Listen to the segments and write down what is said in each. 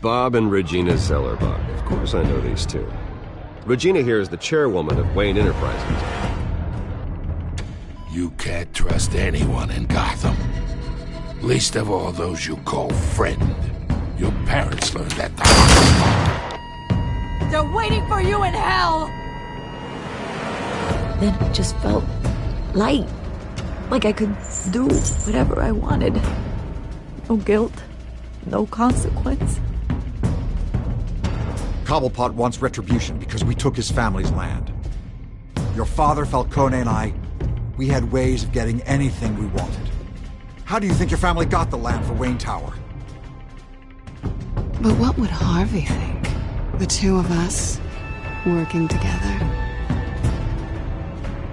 Bob and Regina Zellerbach. Of course I know these two. Regina here is the chairwoman of Wayne Enterprises. You can't trust anyone in Gotham. Least of all those you call friend. Your parents learned that the hard way. They're waiting for you in hell! Then it just felt light. Like I could do whatever I wanted. No guilt. No consequence. Cobblepot wants retribution because we took his family's land. Your father, Falcone, and I, we had ways of getting anything we wanted. How do you think your family got the land for Wayne Tower? But what would Harvey think? The two of us, working together.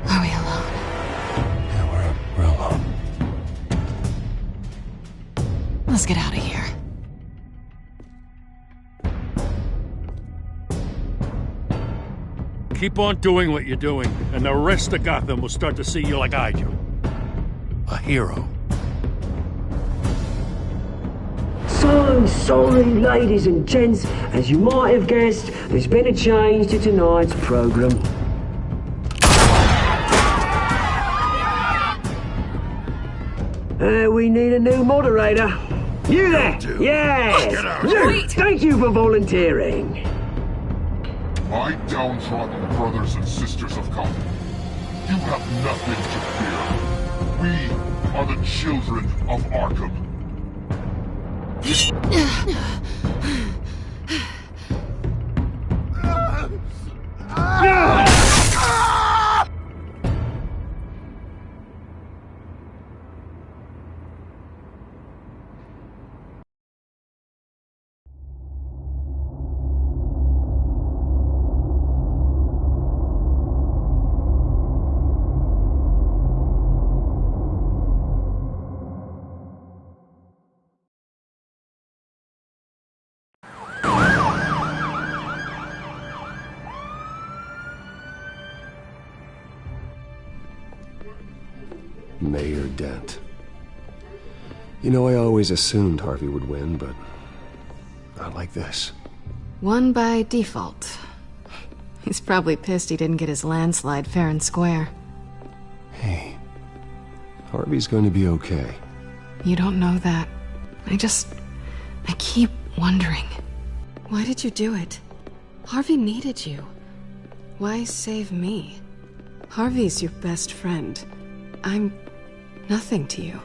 Are we alone? Yeah, we're alone. Let's get out of here. Keep on doing what you're doing, and the rest of Gotham will start to see you like I do. A hero. So sorry, ladies and gents. As you might have guessed, there's been a change to tonight's program. We need a new moderator. You there? Yes! You! Thank you for volunteering. My downtrodden brothers and sisters of Gotham, you have nothing to fear. We are the children of Arkham. Mayor Dent. You know, I always assumed Harvey would win, but not like this. Won by default. He's probably pissed he didn't get his landslide fair and square. Hey, Harvey's going to be okay. You don't know that. I keep wondering. Why did you do it? Harvey needed you. Why save me? Harvey's your best friend. I'm nothing to you.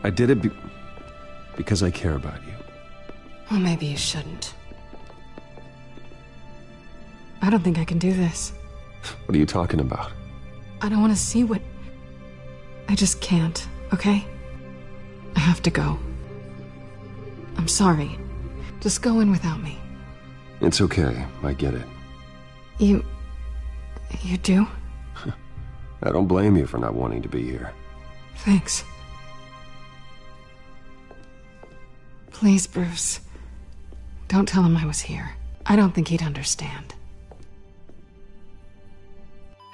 I did it because I care about you. Well, maybe you shouldn't. I don't think I can do this. What are you talking about? I don't want to see what... I just can't, okay? I have to go. I'm sorry. Just go in without me. It's okay. I get it. You do? I don't blame you for not wanting to be here. Thanks. Please, Bruce. Don't tell him I was here. I don't think he'd understand.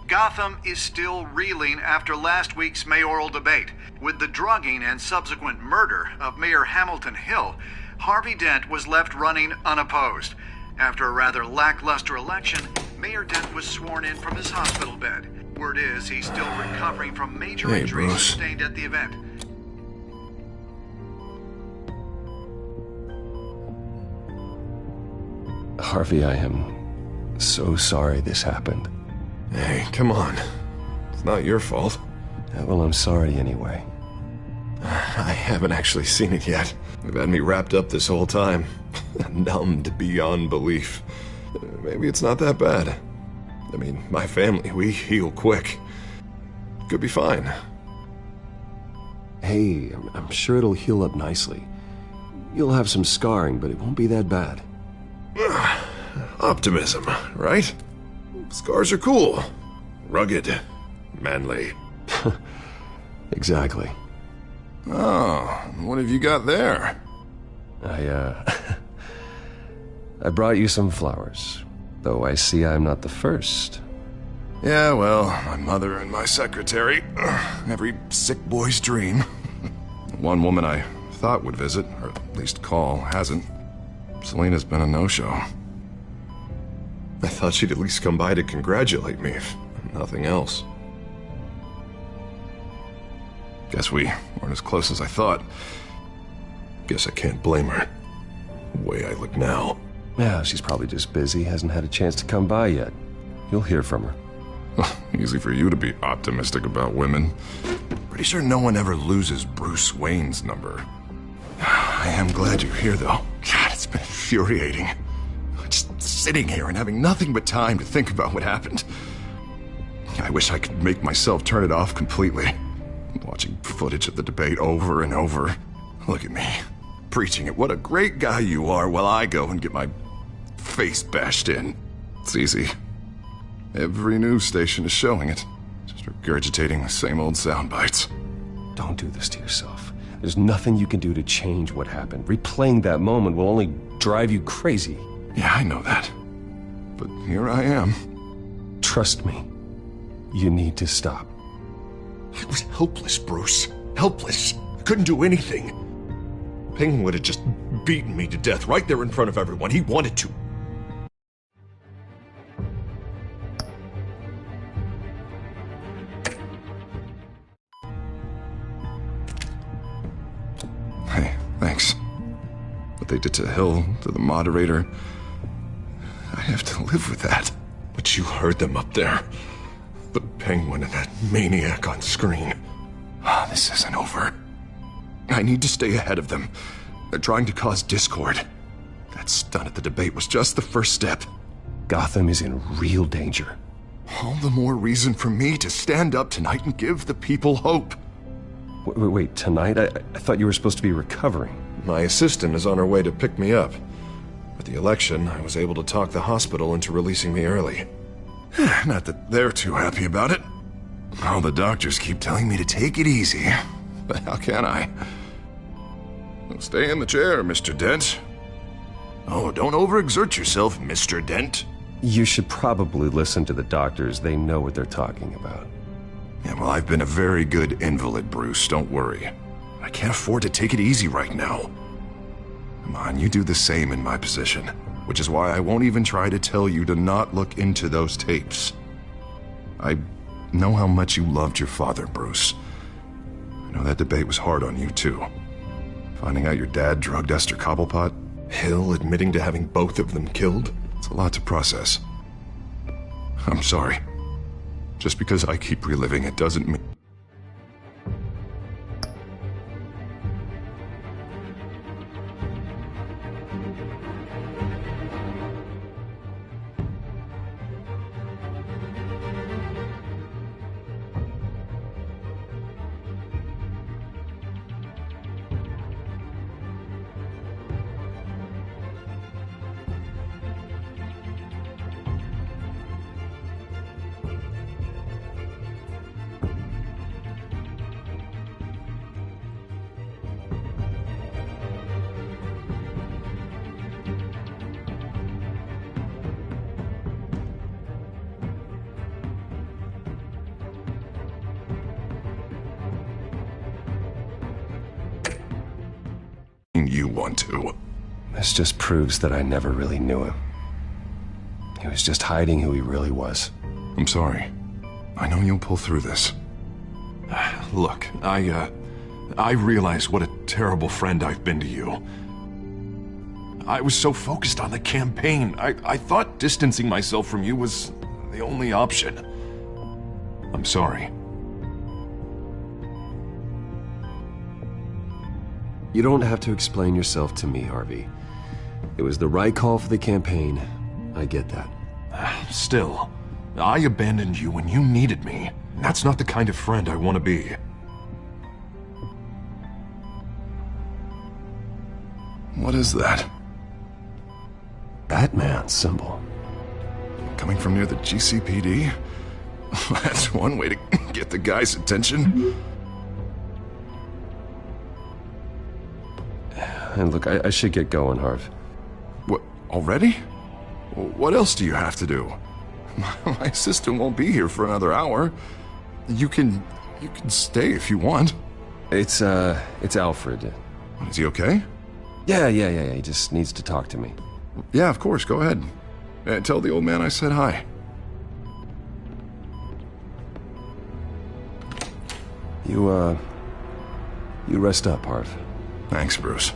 Gotham is still reeling after last week's mayoral debate. With the drugging and subsequent murder of Mayor Hamilton Hill, Harvey Dent was left running unopposed. After a rather lackluster election, Mayor Dent was sworn in from his hospital bed. Word is he's still recovering from major injuries sustained at the event. Harvey, I am so sorry this happened. Hey, come on. It's not your fault. Yeah, well, I'm sorry anyway. I haven't actually seen it yet. They've had me wrapped up this whole time. Numbed beyond belief. Maybe it's not that bad. I mean, my family, we heal quick. Could be fine. Hey, I'm sure it'll heal up nicely. You'll have some scarring, but it won't be that bad. Optimism, right? Scars are cool. Rugged. Manly. Exactly. Oh, what have you got there? I brought you some flowers. Though I see I'm not the first. Yeah, well, my mother and my secretary. Every sick boy's dream. One woman I thought would visit, or at least call, hasn't. Selena's been a no-show. I thought she'd at least come by to congratulate me, if nothing else. Guess we weren't as close as I thought. Guess I can't blame her. The way I look now. Yeah, she's probably just busy, hasn't had a chance to come by yet. You'll hear from her. Easy for you to be optimistic about women. Pretty sure no one ever loses Bruce Wayne's number. I am glad you're here, though. God, it's been infuriating. Just sitting here and having nothing but time to think about what happened. I wish I could make myself turn it off completely. Watching footage of the debate over and over. Look at me, preaching at what a great guy you are while I go and get my face bashed in. It's easy. Every news station is showing it. Just regurgitating the same old sound bites. Don't do this to yourself. There's nothing you can do to change what happened. Replaying that moment will only drive you crazy. Yeah, I know that. But here I am. Trust me. You need to stop. I was helpless, Bruce. Helpless. I couldn't do anything. Penguin would have just beaten me to death right there in front of everyone. He wanted to. Hey, thanks. What they did to Hill, to the moderator, I have to live with that. But you heard them up there. The Penguin and that maniac on screen. This isn't over. I need to stay ahead of them. They're trying to cause discord. That stunt at the debate was just the first step. Gotham is in real danger. All the more reason for me to stand up tonight and give the people hope. Wait, tonight? I thought you were supposed to be recovering. My assistant is on her way to pick me up. With the election, I was able to talk the hospital into releasing me early. Not that they're too happy about it. All the doctors keep telling me to take it easy. But how can I? Well, stay in the chair, Mr. Dent. Oh, don't overexert yourself, Mr. Dent. You should probably listen to the doctors. They know what they're talking about. Yeah, well, I've been a very good invalid, Bruce. Don't worry. I can't afford to take it easy right now. Come on, you do the same in my position. Which is why I won't even try to tell you to not look into those tapes. I know how much you loved your father, Bruce. I know that debate was hard on you, too. Finding out your dad drugged Esther Cobblepot, Hill admitting to having both of them killed, it's a lot to process. I'm sorry. Just because I keep reliving it doesn't mean... you want to. This just proves that I never really knew him. He was just hiding who he really was. I'm sorry. I know you'll pull through this. Look, I realize what a terrible friend I've been to you. I was so focused on the campaign. I thought distancing myself from you was the only option. I'm sorry. You don't have to explain yourself to me, Harvey. It was the right call for the campaign. I get that. Still, I abandoned you when you needed me. That's not the kind of friend I want to be. What is that? Batman symbol. Coming from near the GCPD? That's one way to get the guy's attention. And look, I should get going, Harv. What, already? What else do you have to do? My assistant won't be here for another hour. You can stay if you want. It's Alfred. Is he okay? Yeah. He just needs to talk to me. Yeah, of course, go ahead. Tell the old man I said hi. You rest up, Harv. Thanks, Bruce.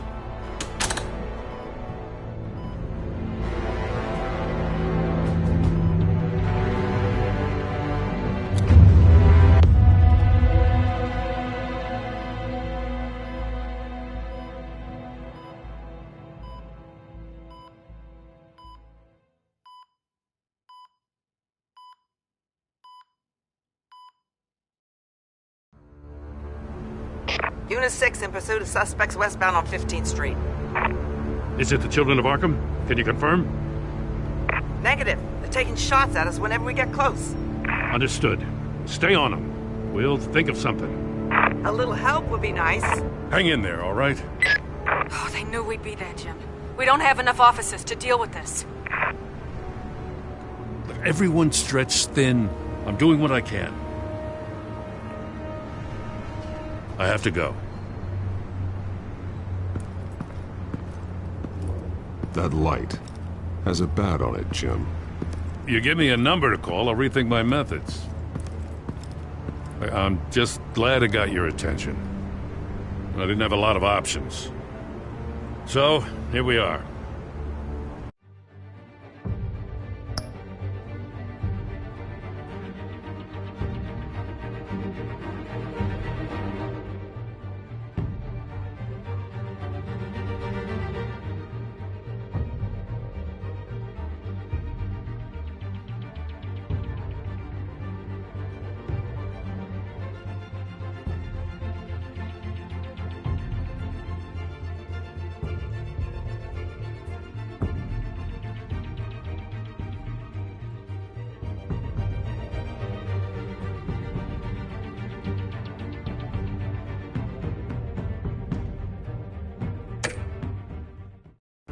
Unit 6 in pursuit of suspects westbound on 15th Street. Is it the Children of Arkham? Can you confirm? Negative. They're taking shots at us whenever we get close. Understood. Stay on them. We'll think of something. A little help would be nice. Hang in there, all right? Oh, they knew we'd be there, Jim. We don't have enough officers to deal with this. Look, everyone's stretched thin. I'm doing what I can. I have to go. That light has a bat on it, Jim. You give me a number to call, I'll rethink my methods. I'm just glad it got your attention. I didn't have a lot of options. So, here we are.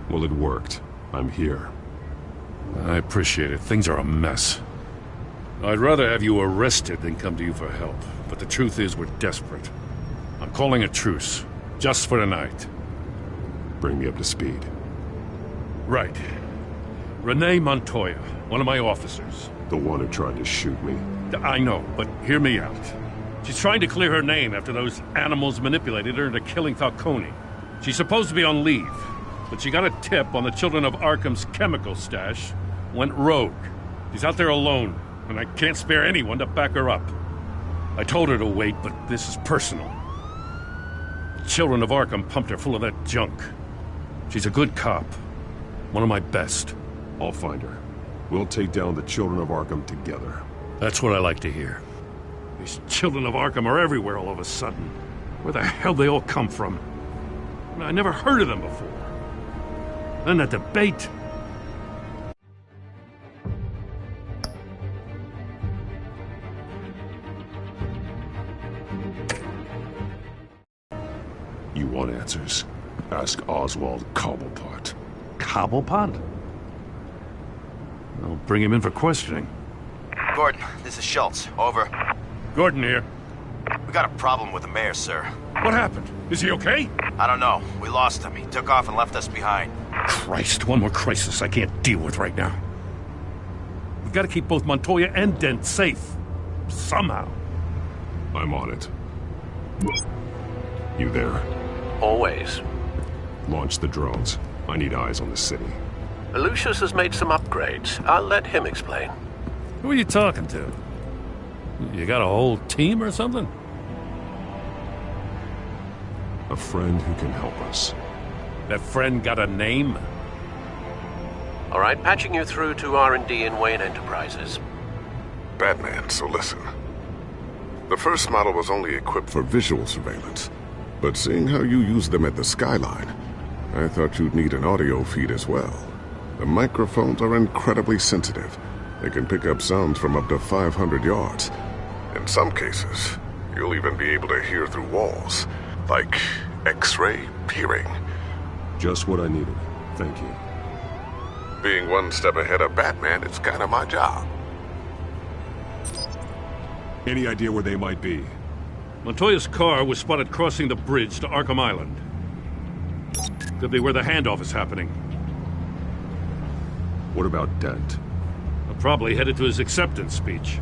Well, it worked. I'm here. I appreciate it. Things are a mess. I'd rather have you arrested than come to you for help. But the truth is, we're desperate. I'm calling a truce. Just for tonight. Bring me up to speed. Right. Renee Montoya, one of my officers. The one who tried to shoot me. I know, but hear me out. She's trying to clear her name after those animals manipulated her into killing Falcone. She's supposed to be on leave, but she got a tip on the Children of Arkham's chemical stash, went rogue. She's out there alone, and I can't spare anyone to back her up. I told her to wait, but this is personal. The Children of Arkham pumped her full of that junk. She's a good cop. One of my best. I'll find her. We'll take down the Children of Arkham together. That's what I like to hear. These Children of Arkham are everywhere all of a sudden. Where the hell they all come from? I never heard of them before. Then that debate. You want answers? Ask Oswald Cobblepot. Cobblepot? I'll bring him in for questioning. Gordon, this is Schultz. Over. Gordon here. We got a problem with the mayor, sir. What happened? Is he okay? I don't know. We lost him. He took off and left us behind. Christ, one more crisis I can't deal with right now. We've got to keep both Montoya and Dent safe. Somehow. I'm on it. You there? Always. Launch the drones. I need eyes on the city. Lucius has made some upgrades. I'll let him explain. Who are you talking to? You got a whole team or something? A friend who can help us. That friend got a name? All right, patching you through to R&D in Wayne Enterprises. Batman, so listen. The first model was only equipped for visual surveillance, but seeing how you use them at the Skyline, I thought you'd need an audio feed as well. The microphones are incredibly sensitive. They can pick up sounds from up to 500 yards. In some cases, you'll even be able to hear through walls, like X-ray peering. Just what I needed. Thank you. Being one step ahead of Batman, it's kind of my job. Any idea where they might be? Montoya's car was spotted crossing the bridge to Arkham Island. Could be where the handoff is happening. What about Dent? I'm probably headed to his acceptance speech.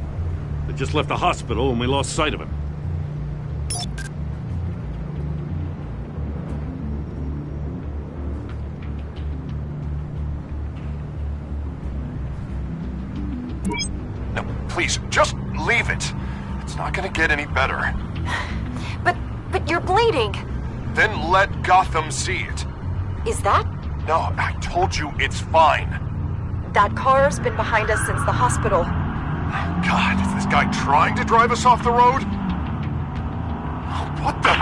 They just left the hospital and we lost sight of him. No, please, just leave it. It's not gonna get any better. But you're bleeding. Then let Gotham see it. Is that? No, I told you it's fine. That car's been behind us since the hospital. God, is this guy trying to drive us off the road? What the?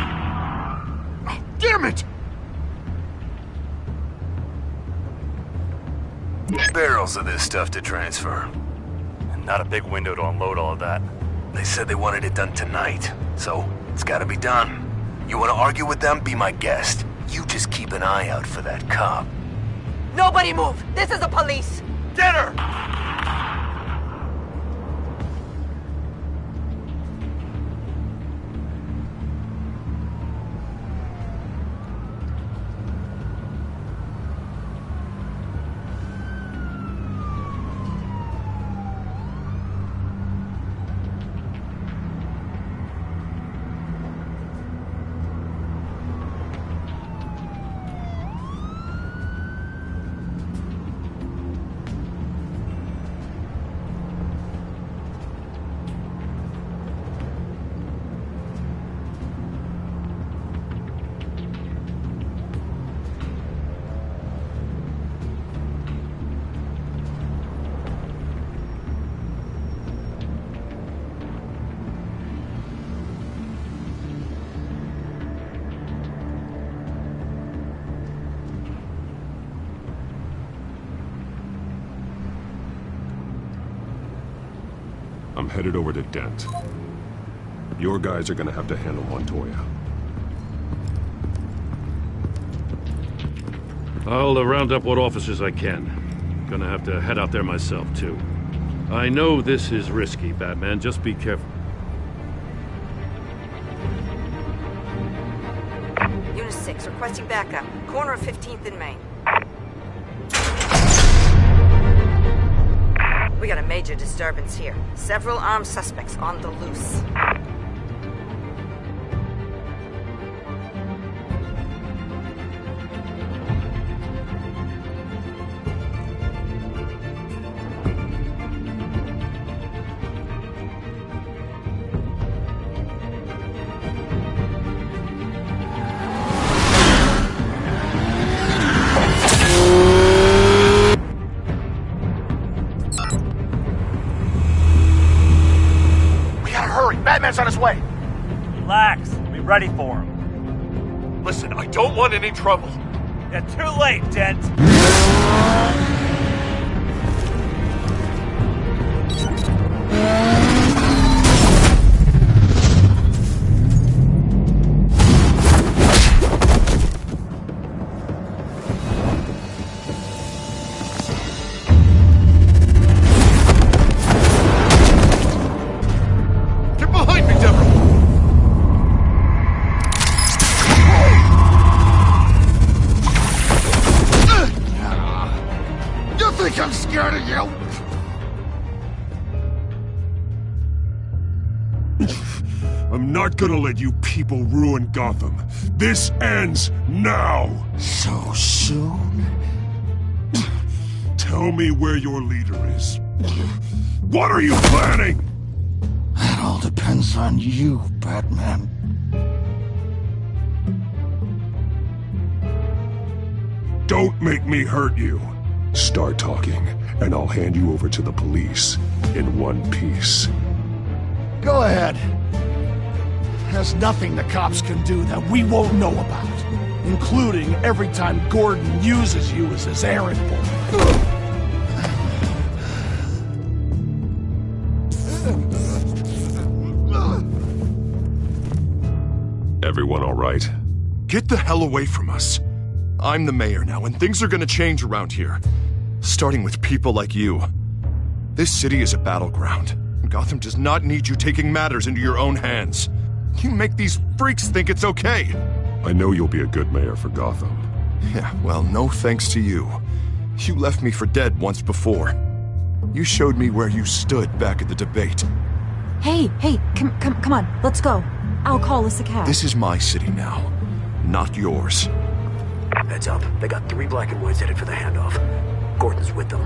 Oh, damn it! Barrels of this stuff to transfer. And not a big window to unload all of that. They said they wanted it done tonight, so it's gotta be done. You wanna argue with them? Be my guest. You just keep an eye out for that cop. Nobody move! This is the police! Get her! I'm headed over to Dent. Your guys are gonna have to handle Montoya. I'll round up what officers I can. Gonna have to head out there myself, too. I know this is risky, Batman. Just be careful. Unit 6, requesting backup. Corner of 15th and Main. We got a major disturbance here. Several armed suspects on the loose. Batman's on his way. Relax. We'll be ready for him. Listen, I don't want any trouble. Yeah, too late, Dent. I'm scared of you! I'm not gonna let you people ruin Gotham. This ends now! So soon? Tell me where your leader is. What are you planning? That all depends on you, Batman. Don't make me hurt you. Start talking, and I'll hand you over to the police in one piece. Go ahead. There's nothing the cops can do that we won't know about, including every time Gordon uses you as his errand boy. Everyone all right? Get the hell away from us. I'm the mayor now, and things are gonna change around here. Starting with people like you. This city is a battleground. Gotham does not need you taking matters into your own hands. You make these freaks think it's okay. I know you'll be a good mayor for Gotham. Yeah, well, no thanks to you. You left me for dead once before. You showed me where you stood back at the debate. Hey, come on, let's go. I'll call us a cab. This is my city now, not yours. Heads up, they got 3 black and whites headed for the handoff. Gordon's with them.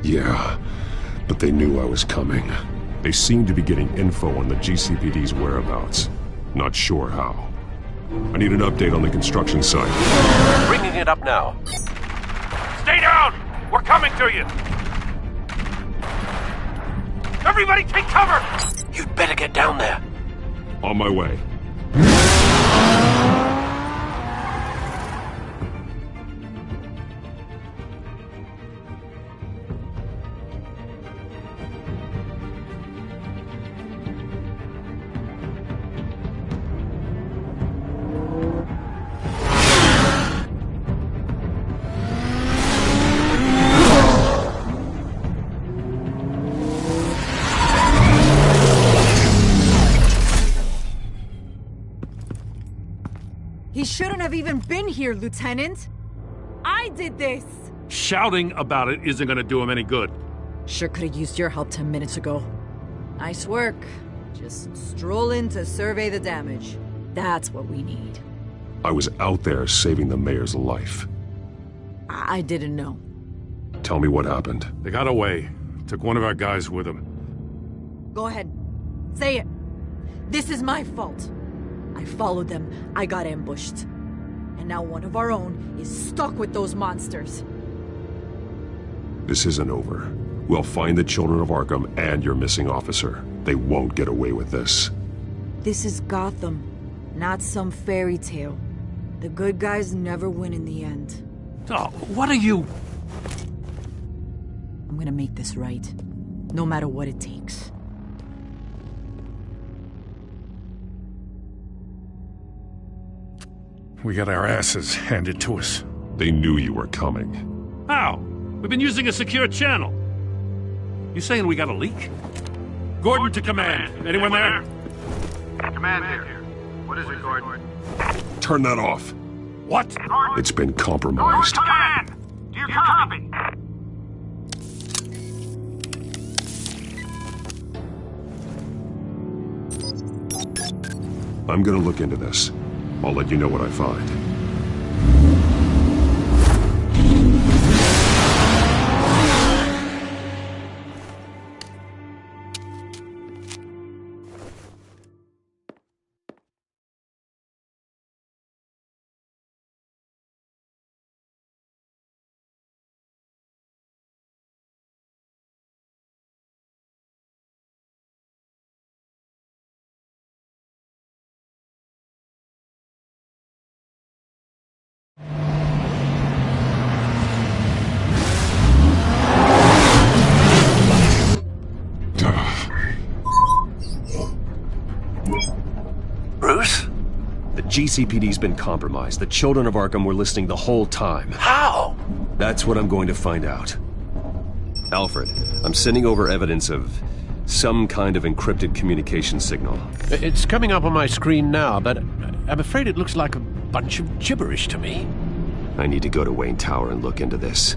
Yeah, but they knew I was coming. They seemed to be getting info on the GCPD's whereabouts. Not sure how. I need an update on the construction site. Bringing it up now. Stay down! We're coming to you! Everybody take cover! You'd better get down there. On my way. He shouldn't have even been here, Lieutenant. I did this. Shouting about it isn't gonna do him any good. Sure could have used your help 10 minutes ago. Nice work. Just stroll in to survey the damage. That's what we need. I was out there saving the mayor's life. I didn't know. Tell me what happened. They got away. Took one of our guys with them. Go ahead. Say it. This is my fault. I followed them, I got ambushed. And now one of our own is stuck with those monsters. This isn't over. We'll find the children of Arkham and your missing officer. They won't get away with this. This is Gotham, not some fairy tale. The good guys never win in the end. Oh, what are you? I'm gonna make this right, no matter what it takes. We got our asses handed to us. They knew you were coming. How? We've been using a secure channel. You saying we got a leak? Gordon to command. Anyone there? Command here. What is it, Gordon? Turn that off. What? It's been compromised. Command! Do you copy? I'm gonna look into this. I'll let you know what I find. Bruce? The GCPD's been compromised. The children of Arkham were listening the whole time. How? That's what I'm going to find out. Alfred, I'm sending over evidence of some kind of encrypted communication signal. It's coming up on my screen now, but I'm afraid it looks like a bunch of gibberish to me. I need to go to Wayne Tower and look into this.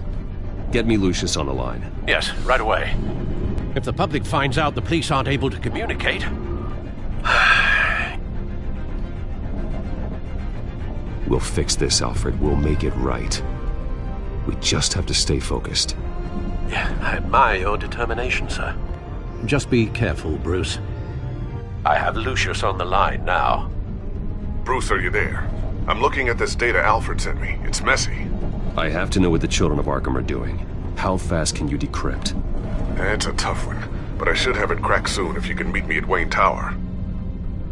Get me Lucius on the line. Yes, right away. If the public finds out the police aren't able to communicate... We'll fix this, Alfred. We'll make it right. We just have to stay focused. Yeah, I admire your determination, sir. Just be careful, Bruce. I have Lucius on the line now. Bruce, are you there? I'm looking at this data Alfred sent me. It's messy. I have to know what the children of Arkham are doing. How fast can you decrypt? It's a tough one, but I should have it cracked soon if you can meet me at Wayne Tower.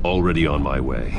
Already on my way.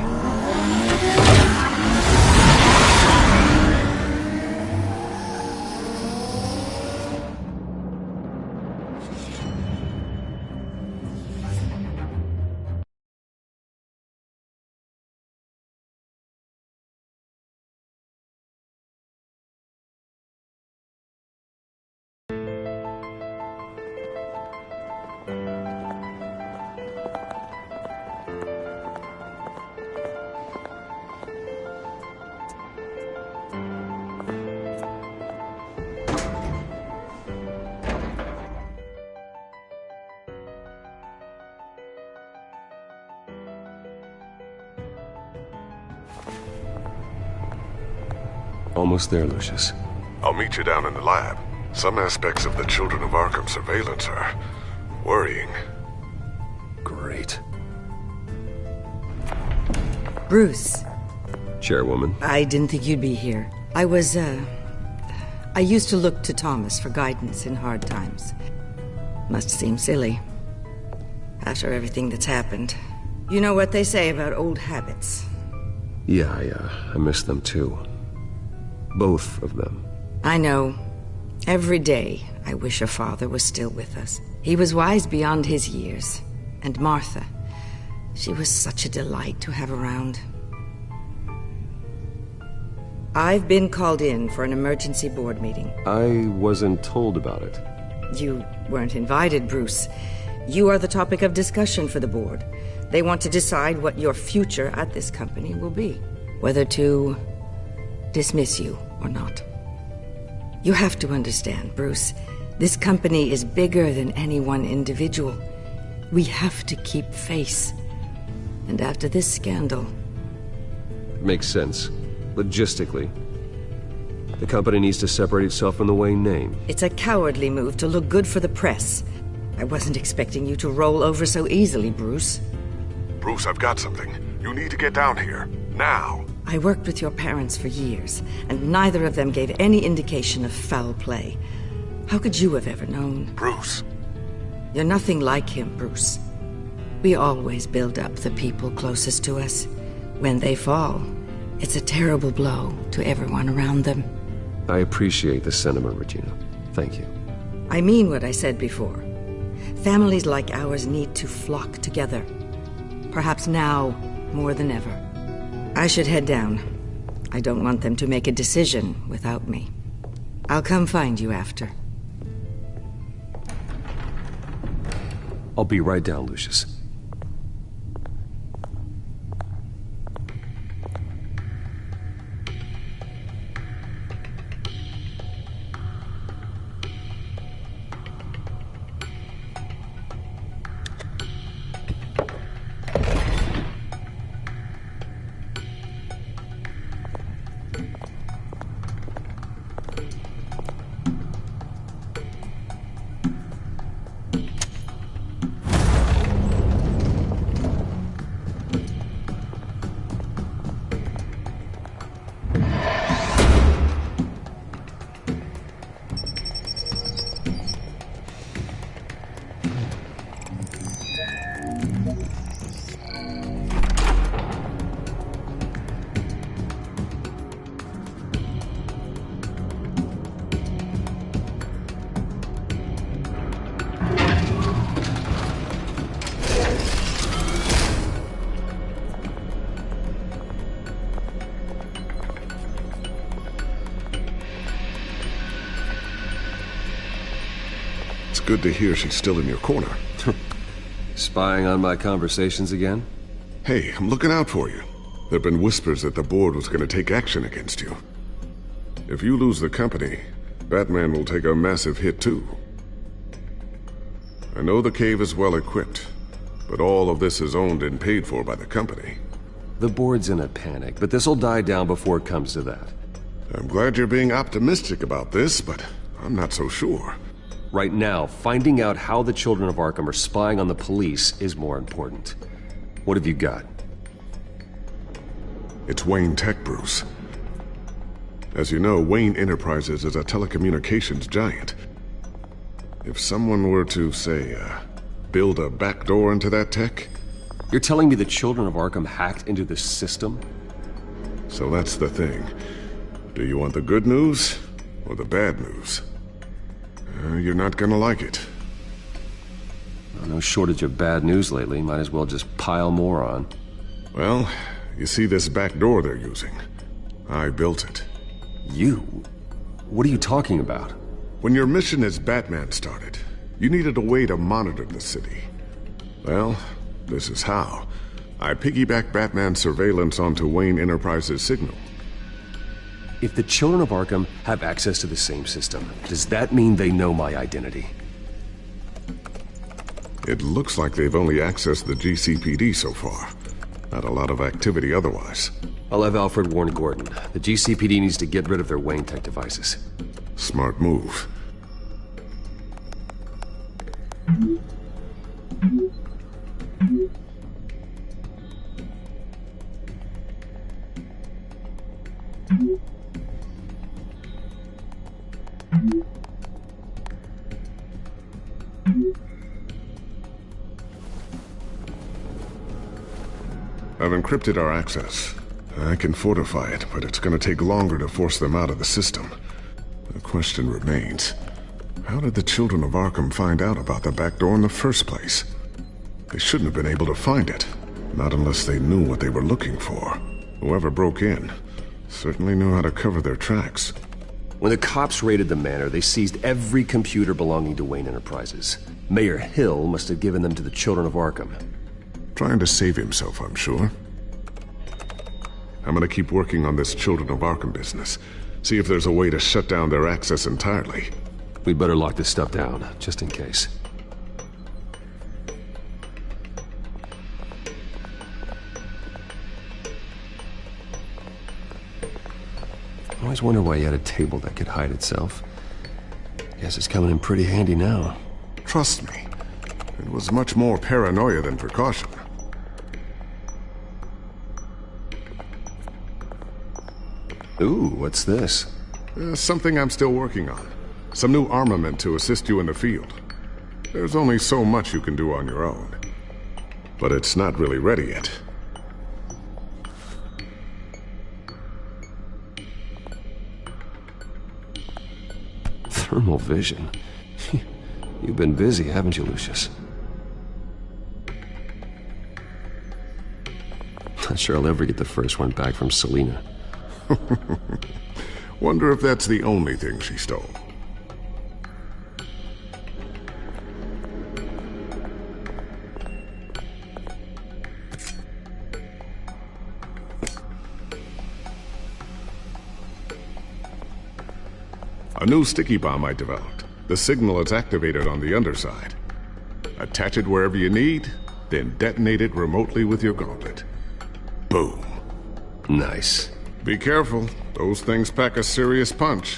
Almost there, Lucius. I'll meet you down in the lab. Some aspects of the Children of Arkham surveillance are worrying. Great. Bruce. Chairwoman. I didn't think you'd be here. I used to look to Thomas for guidance in hard times. Must seem silly. After everything that's happened. You know what they say about old habits. Yeah, I miss them too. Both of them. I know. Every day, I wish a father was still with us. He was wise beyond his years. And Martha, she was such a delight to have around. I've been called in for an emergency board meeting. I wasn't told about it. You weren't invited, Bruce. You are the topic of discussion for the board. They want to decide what your future at this company will be. Whether to dismiss you or not. You have to understand, Bruce. This company is bigger than any one individual. We have to keep face. And after this scandal... Makes sense. Logistically. The company needs to separate itself from the Wayne name. It's a cowardly move to look good for the press. I wasn't expecting you to roll over so easily, Bruce. Bruce, I've got something. You need to get down here. Now. I worked with your parents for years, and neither of them gave any indication of foul play. How could you have ever known? Bruce. You're nothing like him, Bruce. We always build up the people closest to us. When they fall, it's a terrible blow to everyone around them. I appreciate the sentiment, Regina. Thank you. I mean what I said before. Families like ours need to flock together. Perhaps now more than ever. I should head down. I don't want them to make a decision without me. I'll come find you after. I'll be right down, Lucius. Good to hear she's still in your corner. Spying on my conversations again? Hey, I'm looking out for you. There have been whispers that the board was going to take action against you. If you lose the company, Batman will take a massive hit too. I know the cave is well equipped, but all of this is owned and paid for by the company. The board's in a panic, but this'll die down before it comes to that. I'm glad you're being optimistic about this, but I'm not so sure. Right now, finding out how the Children of Arkham are spying on the police is more important. What have you got? It's Wayne Tech, Bruce. As you know, Wayne Enterprises is a telecommunications giant. If someone were to, say, build a backdoor into that tech... You're telling me the Children of Arkham hacked into this system? So that's the thing. Do you want the good news or the bad news? You're not gonna like it. No shortage of bad news lately. Might as well just pile more on. Well, you see this back door they're using? I built it. You? What are you talking about? When your mission as Batman started, you needed a way to monitor the city. Well, this is how. I piggybacked Batman's surveillance onto Wayne Enterprises' signal. If the Children of Arkham have access to the same system, does that mean they know my identity? It looks like they've only accessed the GCPD so far. Not a lot of activity otherwise. I'll have Alfred warn Gordon. The GCPD needs to get rid of their Wayne Tech devices. Smart move. I've encrypted our access. I can fortify it, but it's going to take longer to force them out of the system. The question remains, how did the children of Arkham find out about the back door in the first place? They shouldn't have been able to find it, not unless they knew what they were looking for. Whoever broke in certainly knew how to cover their tracks. When the cops raided the manor, they seized every computer belonging to Wayne Enterprises. Mayor Hill must have given them to the children of Arkham. Trying to save himself, I'm sure. I'm gonna keep working on this Children of Arkham business. See if there's a way to shut down their access entirely. We'd better lock this stuff down, just in case. I always wonder why you had a table that could hide itself. Guess it's coming in pretty handy now. Trust me, it was much more paranoia than precaution. Ooh, what's this? Something I'm still working on. Some new armament to assist you in the field. There's only so much you can do on your own. But it's not really ready yet. Thermal vision? You've been busy, haven't you, Lucius? Not sure I'll ever get the first one back from Selina. Wonder if that's the only thing she stole. A new sticky bomb I developed. The signal is activated on the underside. Attach it wherever you need, then detonate it remotely with your gauntlet. Boom. Nice. Be careful. Those things pack a serious punch.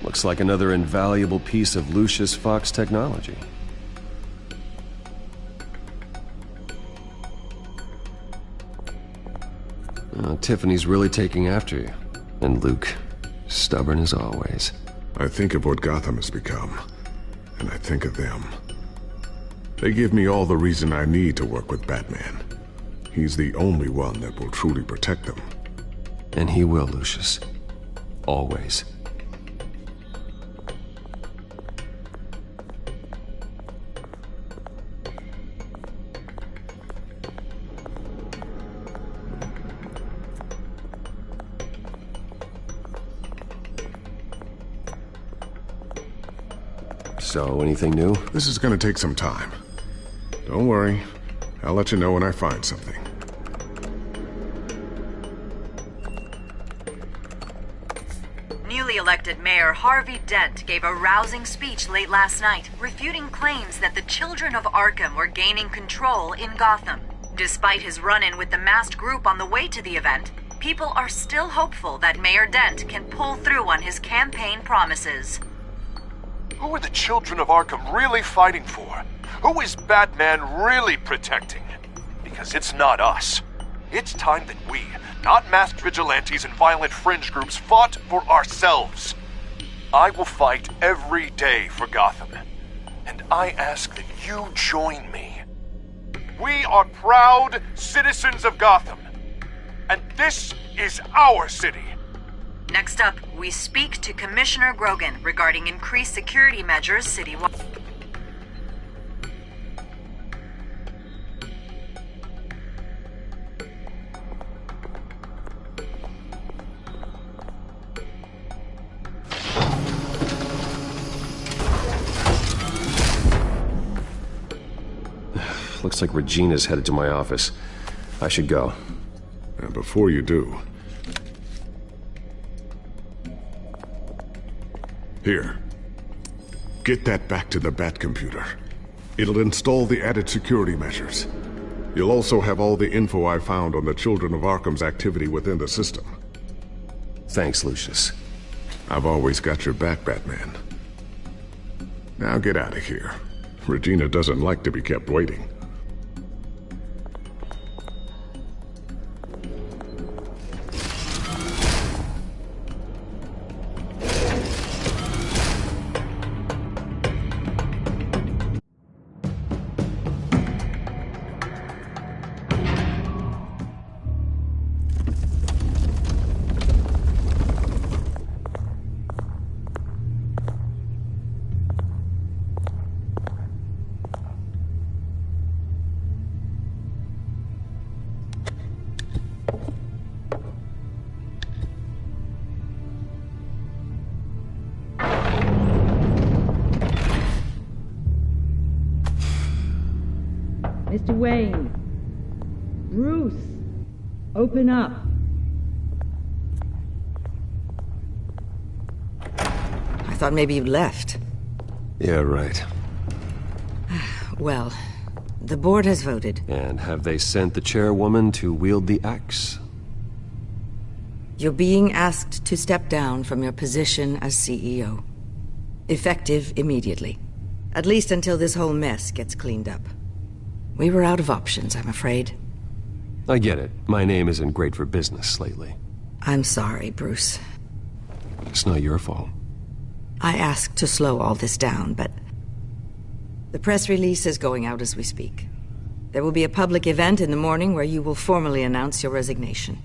Looks like another invaluable piece of Lucius Fox technology. Tiffany's really taking after you. And Luke, stubborn as always. I think of what Gotham has become, and I think of them. They give me all the reason I need to work with Batman. He's the only one that will truly protect them. And he will, Lucius. Always. So, anything new? This is gonna take some time. Don't worry. I'll let you know when I find something. Newly elected Mayor Harvey Dent gave a rousing speech late last night, refuting claims that the children of Arkham were gaining control in Gotham. Despite his run-in with the masked group on the way to the event, people are still hopeful that Mayor Dent can pull through on his campaign promises. Who are the children of Arkham really fighting for? Who is Batman really protecting? Because it's not us. It's time that we, not masked vigilantes and violent fringe groups, fought for ourselves. I will fight every day for Gotham. And I ask that you join me. We are proud citizens of Gotham. And this is our city. Next up, we speak to Commissioner Grogan regarding increased security measures citywide. Looks like Regina's headed to my office. I should go. And before you do... Here. Get that back to the Bat computer. It'll install the added security measures. You'll also have all the info I found on the Children of Arkham's activity within the system. Thanks, Lucius. I've always got your back, Batman. Now get out of here. Regina doesn't like to be kept waiting. Mr. Wayne. Bruce. Open up. I thought maybe you left. Yeah, right. Well, the board has voted. And have they sent the chairwoman to wield the axe? You're being asked to step down from your position as CEO. Effective immediately. At least until this whole mess gets cleaned up. We were out of options, I'm afraid. I get it. My name isn't great for business lately. I'm sorry, Bruce. It's not your fault. I asked to slow all this down, but... the press release is going out as we speak. There will be a public event in the morning where you will formally announce your resignation.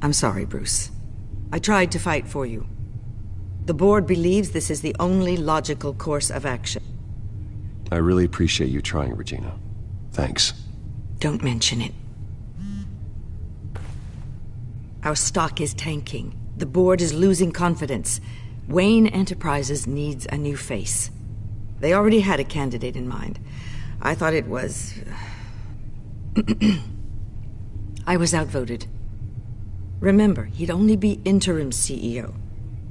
I'm sorry, Bruce. I tried to fight for you. The board believes this is the only logical course of action. I really appreciate you trying, Regina. Thanks. Don't mention it. Our stock is tanking. The board is losing confidence. Wayne Enterprises needs a new face. They already had a candidate in mind. I thought it was... I was outvoted. Remember, he'd only be interim CEO.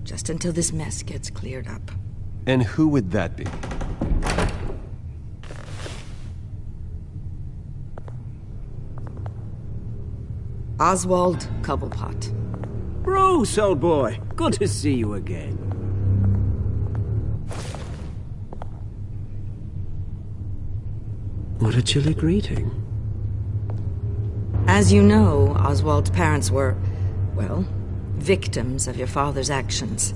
Just until this mess gets cleared up. And who would that be? Oswald Cobblepot. Bruce, old boy. Good to see you again. What a chilly greeting. As you know, Oswald's parents were, well, victims of your father's actions.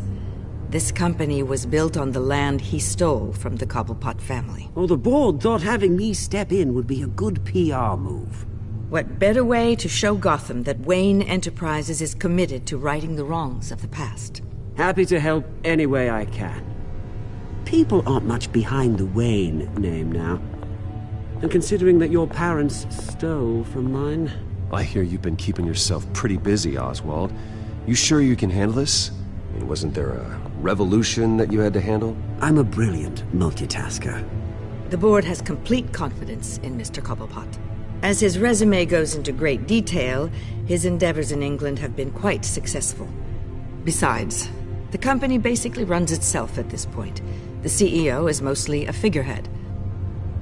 This company was built on the land he stole from the Cobblepot family. Oh, the board thought having me step in would be a good PR move. What better way to show Gotham that Wayne Enterprises is committed to righting the wrongs of the past? Happy to help any way I can. People aren't much behind the Wayne name now. And considering that your parents stole from mine... I hear you've been keeping yourself pretty busy, Oswald. You sure you can handle this? I mean, wasn't there a revolution that you had to handle? I'm a brilliant multitasker. The board has complete confidence in Mr. Cobblepot. As his resume goes into great detail, his endeavors in England have been quite successful. Besides, the company basically runs itself at this point. The CEO is mostly a figurehead.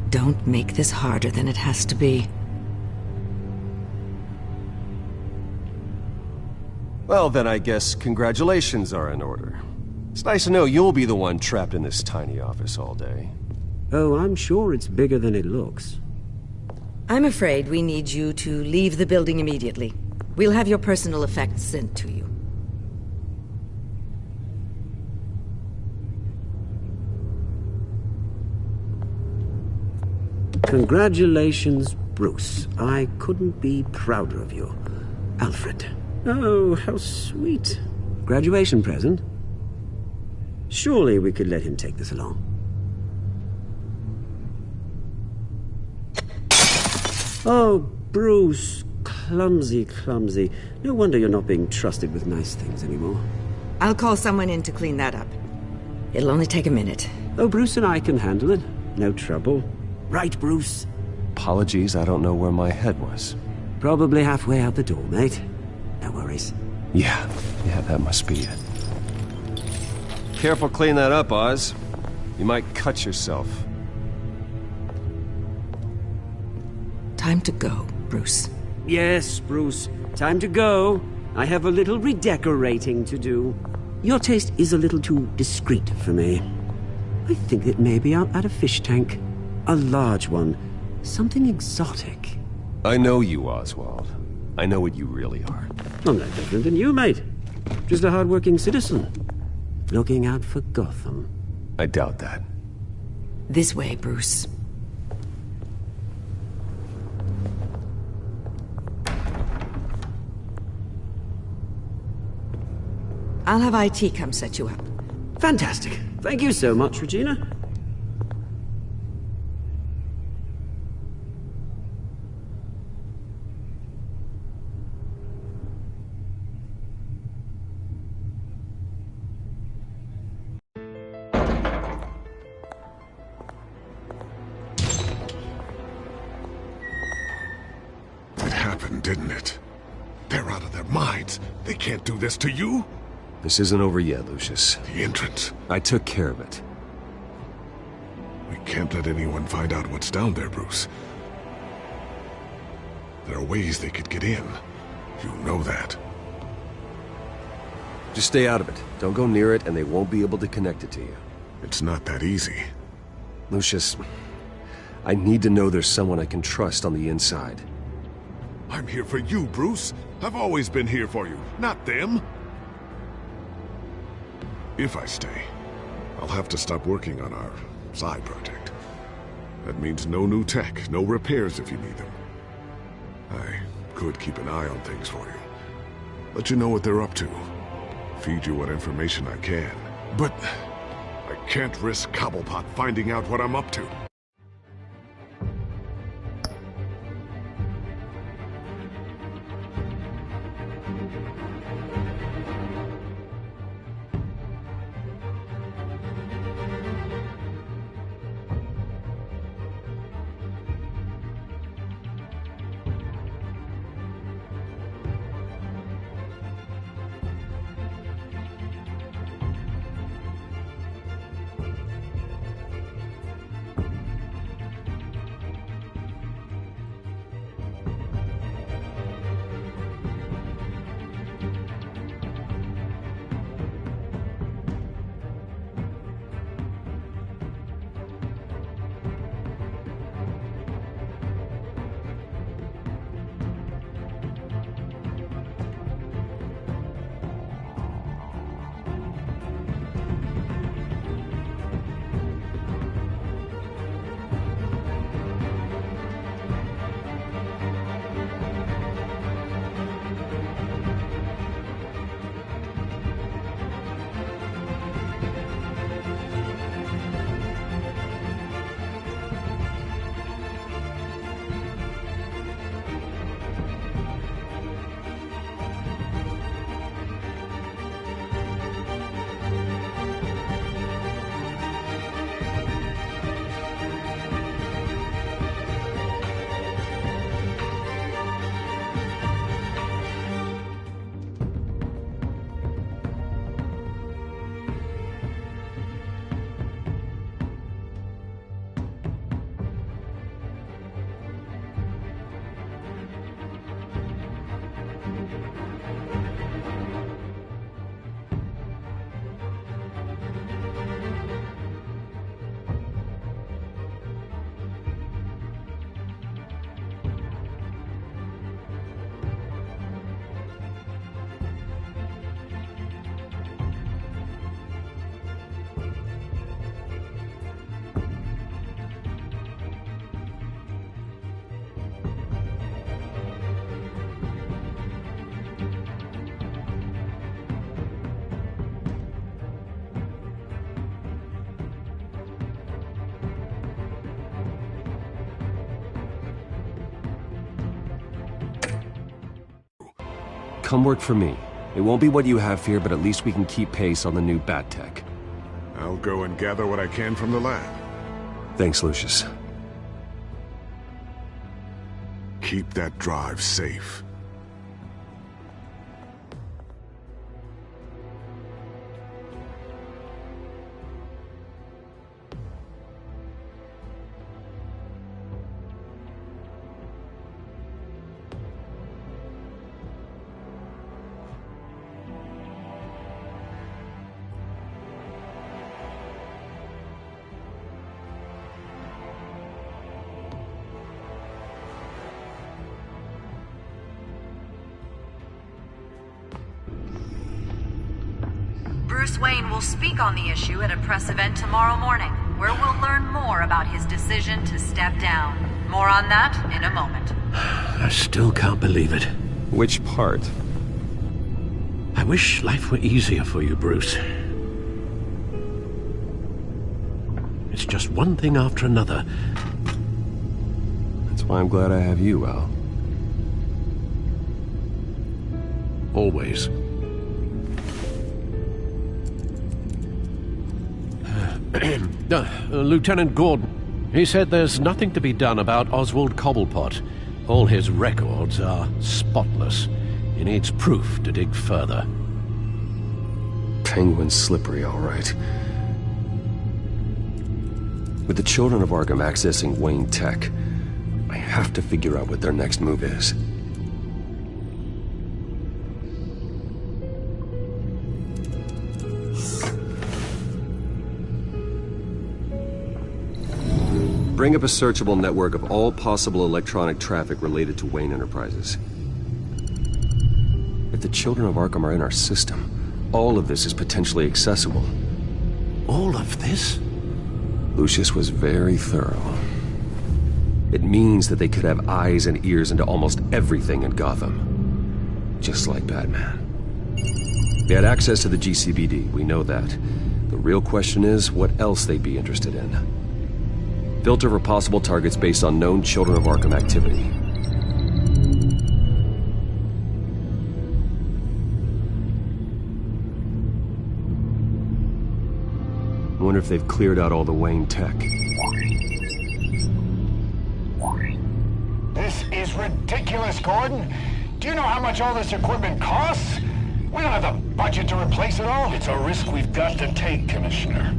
Don't make this harder than it has to be. Well, then I guess congratulations are in order. It's nice to know you'll be the one trapped in this tiny office all day. Oh, I'm sure it's bigger than it looks. I'm afraid we need you to leave the building immediately. We'll have your personal effects sent to you. Congratulations, Bruce. I couldn't be prouder of you. Alfred. Oh, how sweet. Graduation present? Surely we could let him take this along. Oh, Bruce. Clumsy, clumsy. No wonder you're not being trusted with nice things anymore. I'll call someone in to clean that up. It'll only take a minute. Oh, Bruce and I can handle it. No trouble. Right, Bruce? Apologies, I don't know where my head was. Probably halfway out the door, mate. No worries. Yeah, that must be it. Careful clean that up, Oz. You might cut yourself. Time to go, Bruce. Yes, Bruce. Time to go. I have a little redecorating to do. Your taste is a little too discreet for me. I think that maybe I'll add a fish tank. A large one. Something exotic. I know you, Oswald. I know what you really are. I'm no different than you, mate. Just a hard-working citizen. Looking out for Gotham. I doubt that. This way, Bruce. I'll have IT come set you up. Fantastic. Thank you so much, Regina. It happened, didn't it? They're out of their minds. They can't do this to you. This isn't over yet, Lucius. The entrance. I took care of it. We can't let anyone find out what's down there, Bruce. There are ways they could get in. You know that. Just stay out of it. Don't go near it, and they won't be able to connect it to you. It's not that easy. Lucius, I need to know there's someone I can trust on the inside. I'm here for you, Bruce. I've always been here for you, not them. If I stay, I'll have to stop working on our side project. That means no new tech, no repairs if you need them. I could keep an eye on things for you. Let you know what they're up to. Feed you what information I can. But I can't risk Cobblepot finding out what I'm up to. Come work for me. It won't be what you have here, but at least we can keep pace on the new Bat Tech. I'll go and gather what I can from the lab. Thanks, Lucius. Keep that drive safe. Bruce Wayne will speak on the issue at a press event tomorrow morning, where we'll learn more about his decision to step down. More on that in a moment. I still can't believe it. Which part? I wish life were easier for you, Bruce. It's just one thing after another. That's why I'm glad I have you, Al. Always. Lieutenant Gordon, he said there's nothing to be done about Oswald Cobblepot. All his records are spotless. He needs proof to dig further. Penguin's slippery, all right. With the children of Arkham accessing Wayne Tech, I have to figure out what their next move is. Bring up a searchable network of all possible electronic traffic related to Wayne Enterprises. If the children of Arkham are in our system, all of this is potentially accessible. All of this? Lucius was very thorough. It means that they could have eyes and ears into almost everything in Gotham. Just like Batman. They had access to the GCPD, we know that. The real question is what else they'd be interested in. Filter for possible targets based on known Children of Arkham activity. I wonder if they've cleared out all the Wayne tech. This is ridiculous, Gordon. Do you know how much all this equipment costs? We don't have the budget to replace it all. It's a risk we've got to take, Commissioner.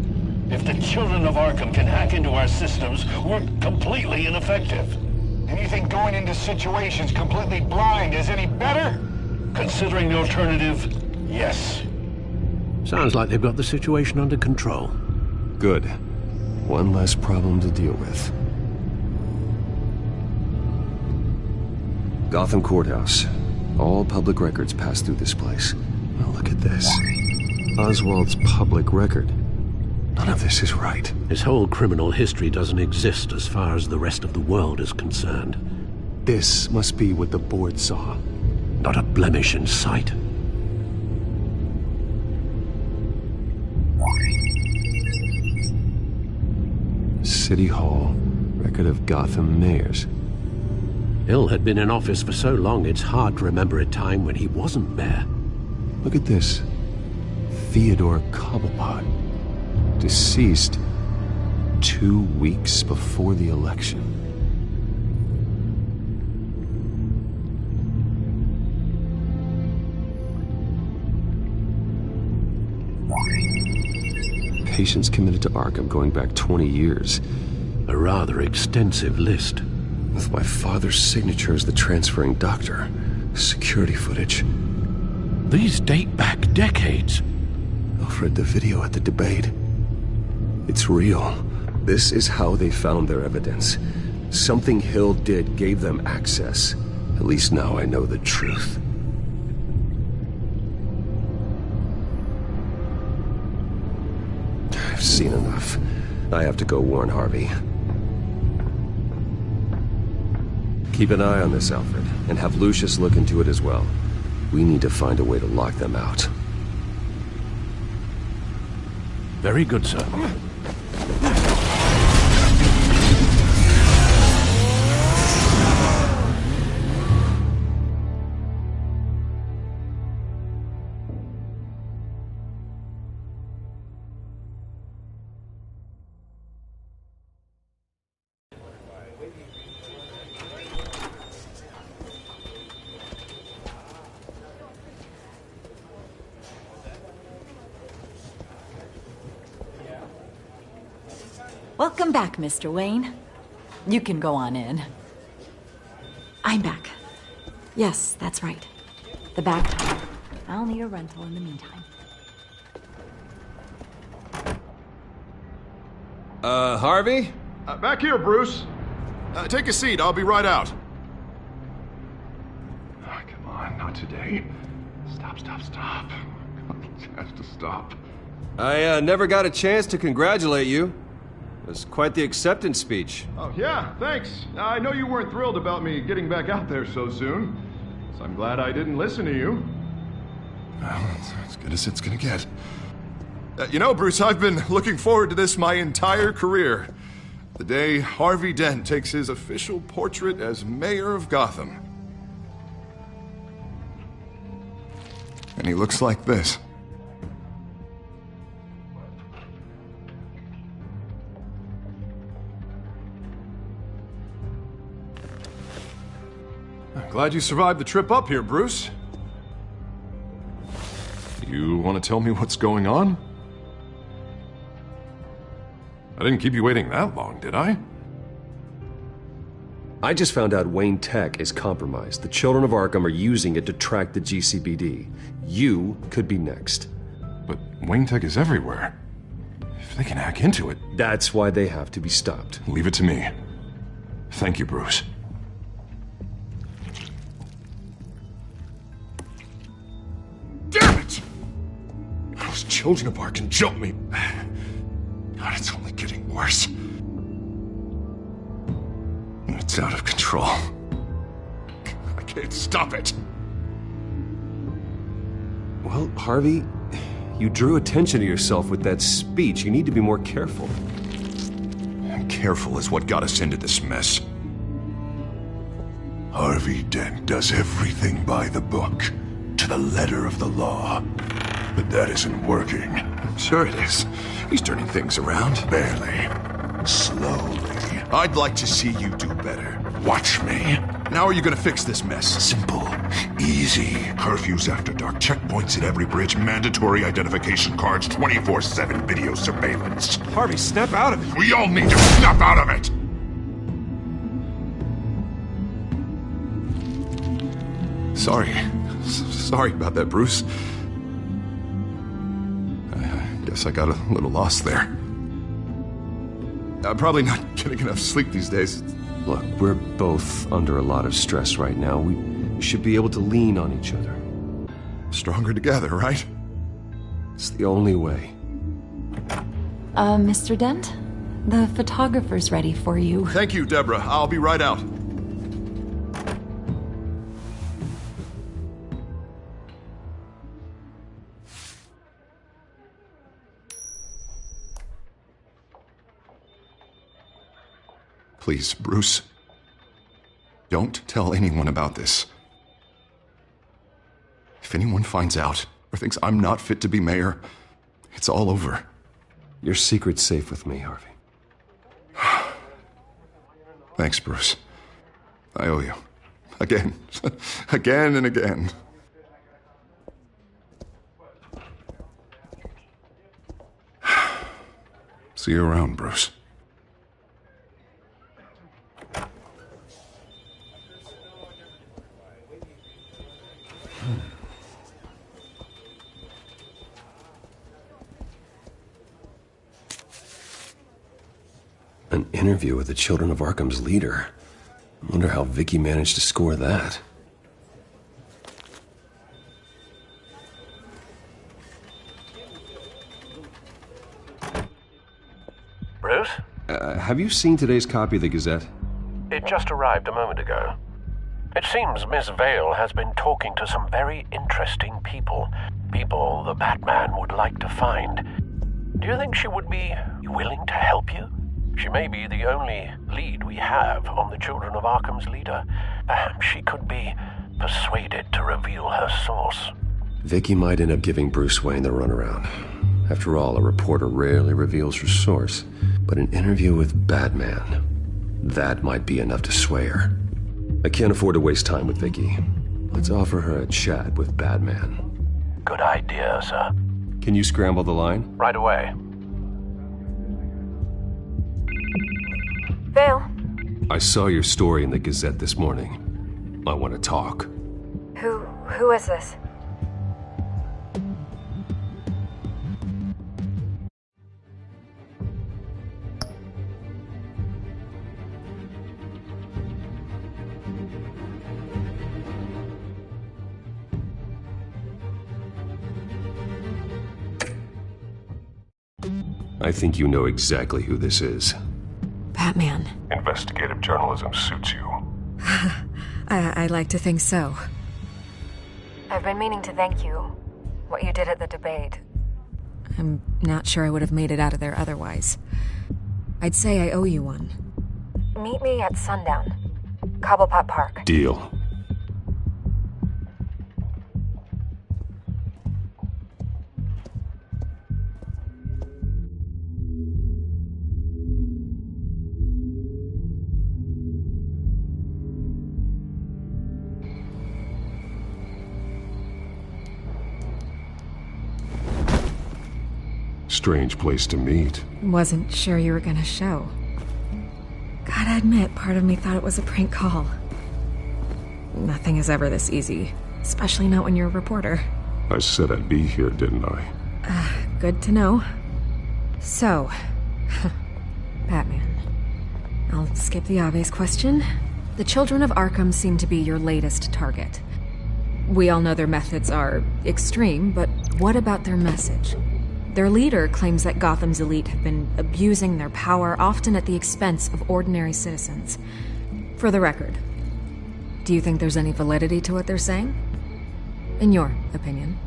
If the Children of Arkham can hack into our systems, we're completely ineffective. And you think going into situations completely blind is any better? Considering the alternative, yes. Sounds like they've got the situation under control. Good. One less problem to deal with. Gotham Courthouse. All public records pass through this place. Well, look at this. Oswald's public record. None of this is right. His whole criminal history doesn't exist as far as the rest of the world is concerned. This must be what the board saw. Not a blemish in sight. City Hall. Record of Gotham mayors. Hill had been in office for so long it's hard to remember a time when he wasn't mayor. Look at this. Theodore Cobblepot. Deceased 2 weeks before the election. Patients committed to Arkham going back 20 years. A rather extensive list. With my father's signature as the transferring doctor. Security footage. These date back decades. Alfred, the video at the debate. It's real. This is how they found their evidence. Something Hill did gave them access. At least now I know the truth. I've seen enough. I have to go warn Harvey. Keep an eye on this, Alfred, and have Lucius look into it as well. We need to find a way to lock them out. Very good, sir. Welcome back, Mr. Wayne. You can go on in. I'm back. Yes, that's right. The back door. I'll need a rental in the meantime. Harvey? Back here, Bruce. Take a seat. I'll be right out. Oh, come on, not today. Stop. It has to stop. I never got a chance to congratulate you. It was quite the acceptance speech. Oh, yeah, thanks. I know you weren't thrilled about me getting back out there so soon, so I'm glad I didn't listen to you. Well, it's as good as it's gonna get. You know, Bruce, I've been looking forward to this my entire career. The day Harvey Dent takes his official portrait as mayor of Gotham. And he looks like this. I'm glad you survived the trip up here, Bruce. You want to tell me what's going on? I didn't keep you waiting that long, did I? I just found out Wayne Tech is compromised. The children of Arkham are using it to track the GCPD. You could be next. But Wayne Tech is everywhere. If they can hack into it... That's why they have to be stopped. Leave it to me. Thank you, Bruce. Damn it! Those children of Arkham jumped me. God, it's only getting worse. It's out of control. I can't stop it. Well, Harvey, you drew attention to yourself with that speech. You need to be more careful. Careful is what got us into this mess. Harvey Dent does everything by the book, to the letter of the law. But that isn't working. Sure it is. He's turning things around. Barely. Slowly. I'd like to see you do better. Watch me. Now are you gonna fix this mess? Simple. Easy. Curfews after dark. Checkpoints at every bridge. Mandatory identification cards. 24/7 video surveillance. Harvey, snap out of it. We all need to snap out of it! Sorry about that, Bruce. I guess I got a little lost there. I'm probably not getting enough sleep these days. Look, we're both under a lot of stress right now. We should be able to lean on each other. Stronger together, right? It's the only way. Mr. Dent? The photographer's ready for you. Thank you, Deborah. I'll be right out. Please, Bruce. Don't tell anyone about this. If anyone finds out or thinks I'm not fit to be mayor, it's all over. Your secret's safe with me, Harvey. Thanks, Bruce. I owe you. Again. Again and again. See you around, Bruce. An interview with the Children of Arkham's leader. I wonder how Vicky managed to score that. Bruce? Have you seen today's copy of the Gazette? It just arrived a moment ago. It seems Miss Vale has been talking to some very interesting people. People the Batman would like to find. Do you think she would be willing to help you? She may be the only lead we have on the Children of Arkham's leader. Perhaps she could be persuaded to reveal her source. Vicky might end up giving Bruce Wayne the runaround. After all, a reporter rarely reveals her source. But an interview with Batman, that might be enough to sway her. I can't afford to waste time with Vicky. Let's offer her a chat with Batman. Good idea, sir. Can you scramble the line? Right away. Vale. I saw your story in the Gazette this morning. I want to talk. Who is this? I think you know exactly who this is. Batman. Investigative journalism suits you. I like to think so. I've been meaning to thank you. What you did at the debate. I'm not sure I would have made it out of there otherwise. I'd say I owe you one. Meet me at sundown. Cobblepot Park. Deal. Strange place to meet. Wasn't sure you were gonna show. Gotta admit, part of me thought it was a prank call. Nothing is ever this easy, especially not when you're a reporter. I said I'd be here, didn't I? Good to know. So, Batman. I'll skip the obvious question. The children of Arkham seem to be your latest target. We all know their methods are extreme, but what about their message? Their leader claims that Gotham's elite have been abusing their power, often at the expense of ordinary citizens. For the record, do you think there's any validity to what they're saying? In your opinion?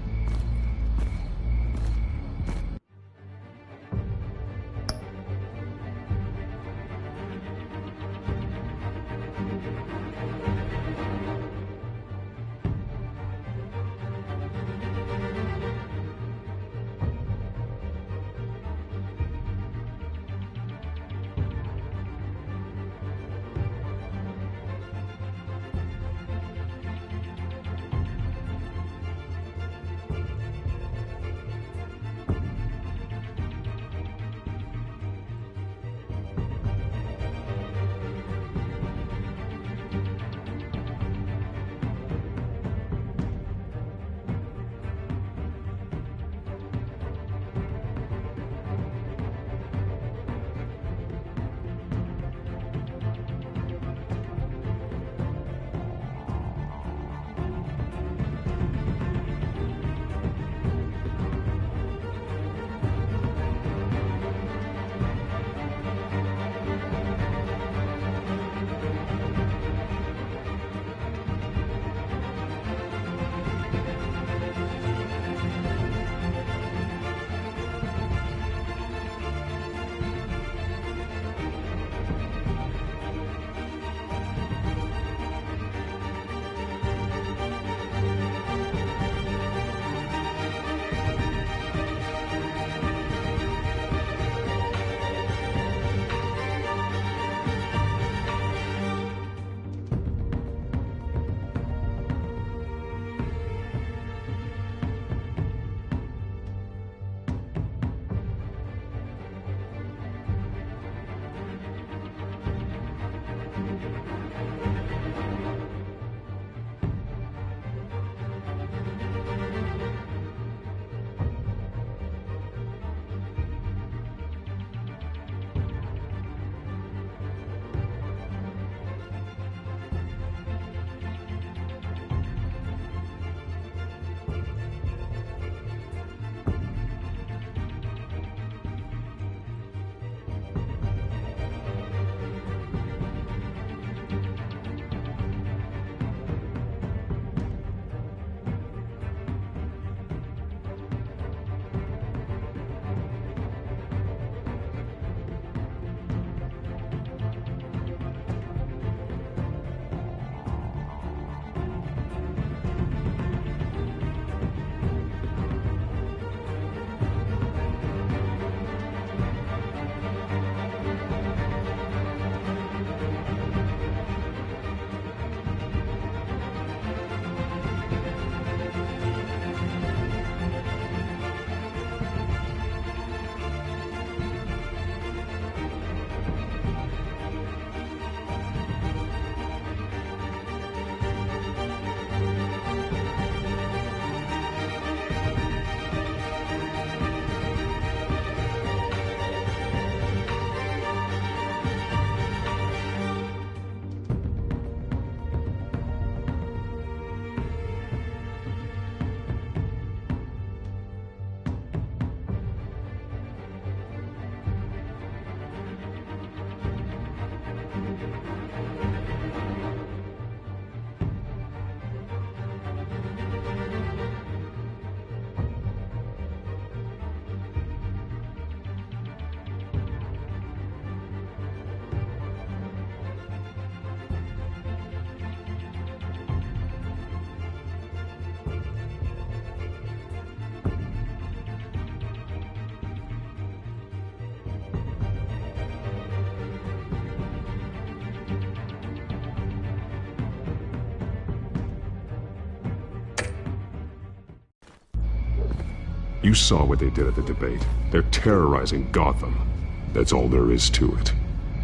You saw what they did at the debate. They're terrorizing Gotham. That's all there is to it.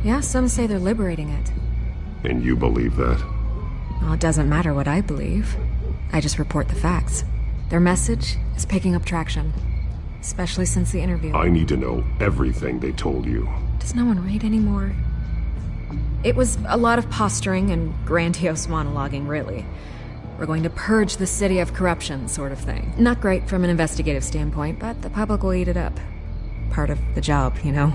Yeah, some say they're liberating it. And you believe that? Well, it doesn't matter what I believe. I just report the facts. Their message is picking up traction. Especially since the interview. I need to know everything they told you. Does no one read anymore? It was a lot of posturing and grandiose monologuing, really. We're going to purge the city of corruption, sort of thing. Not great from an investigative standpoint, but the public will eat it up. Part of the job, you know?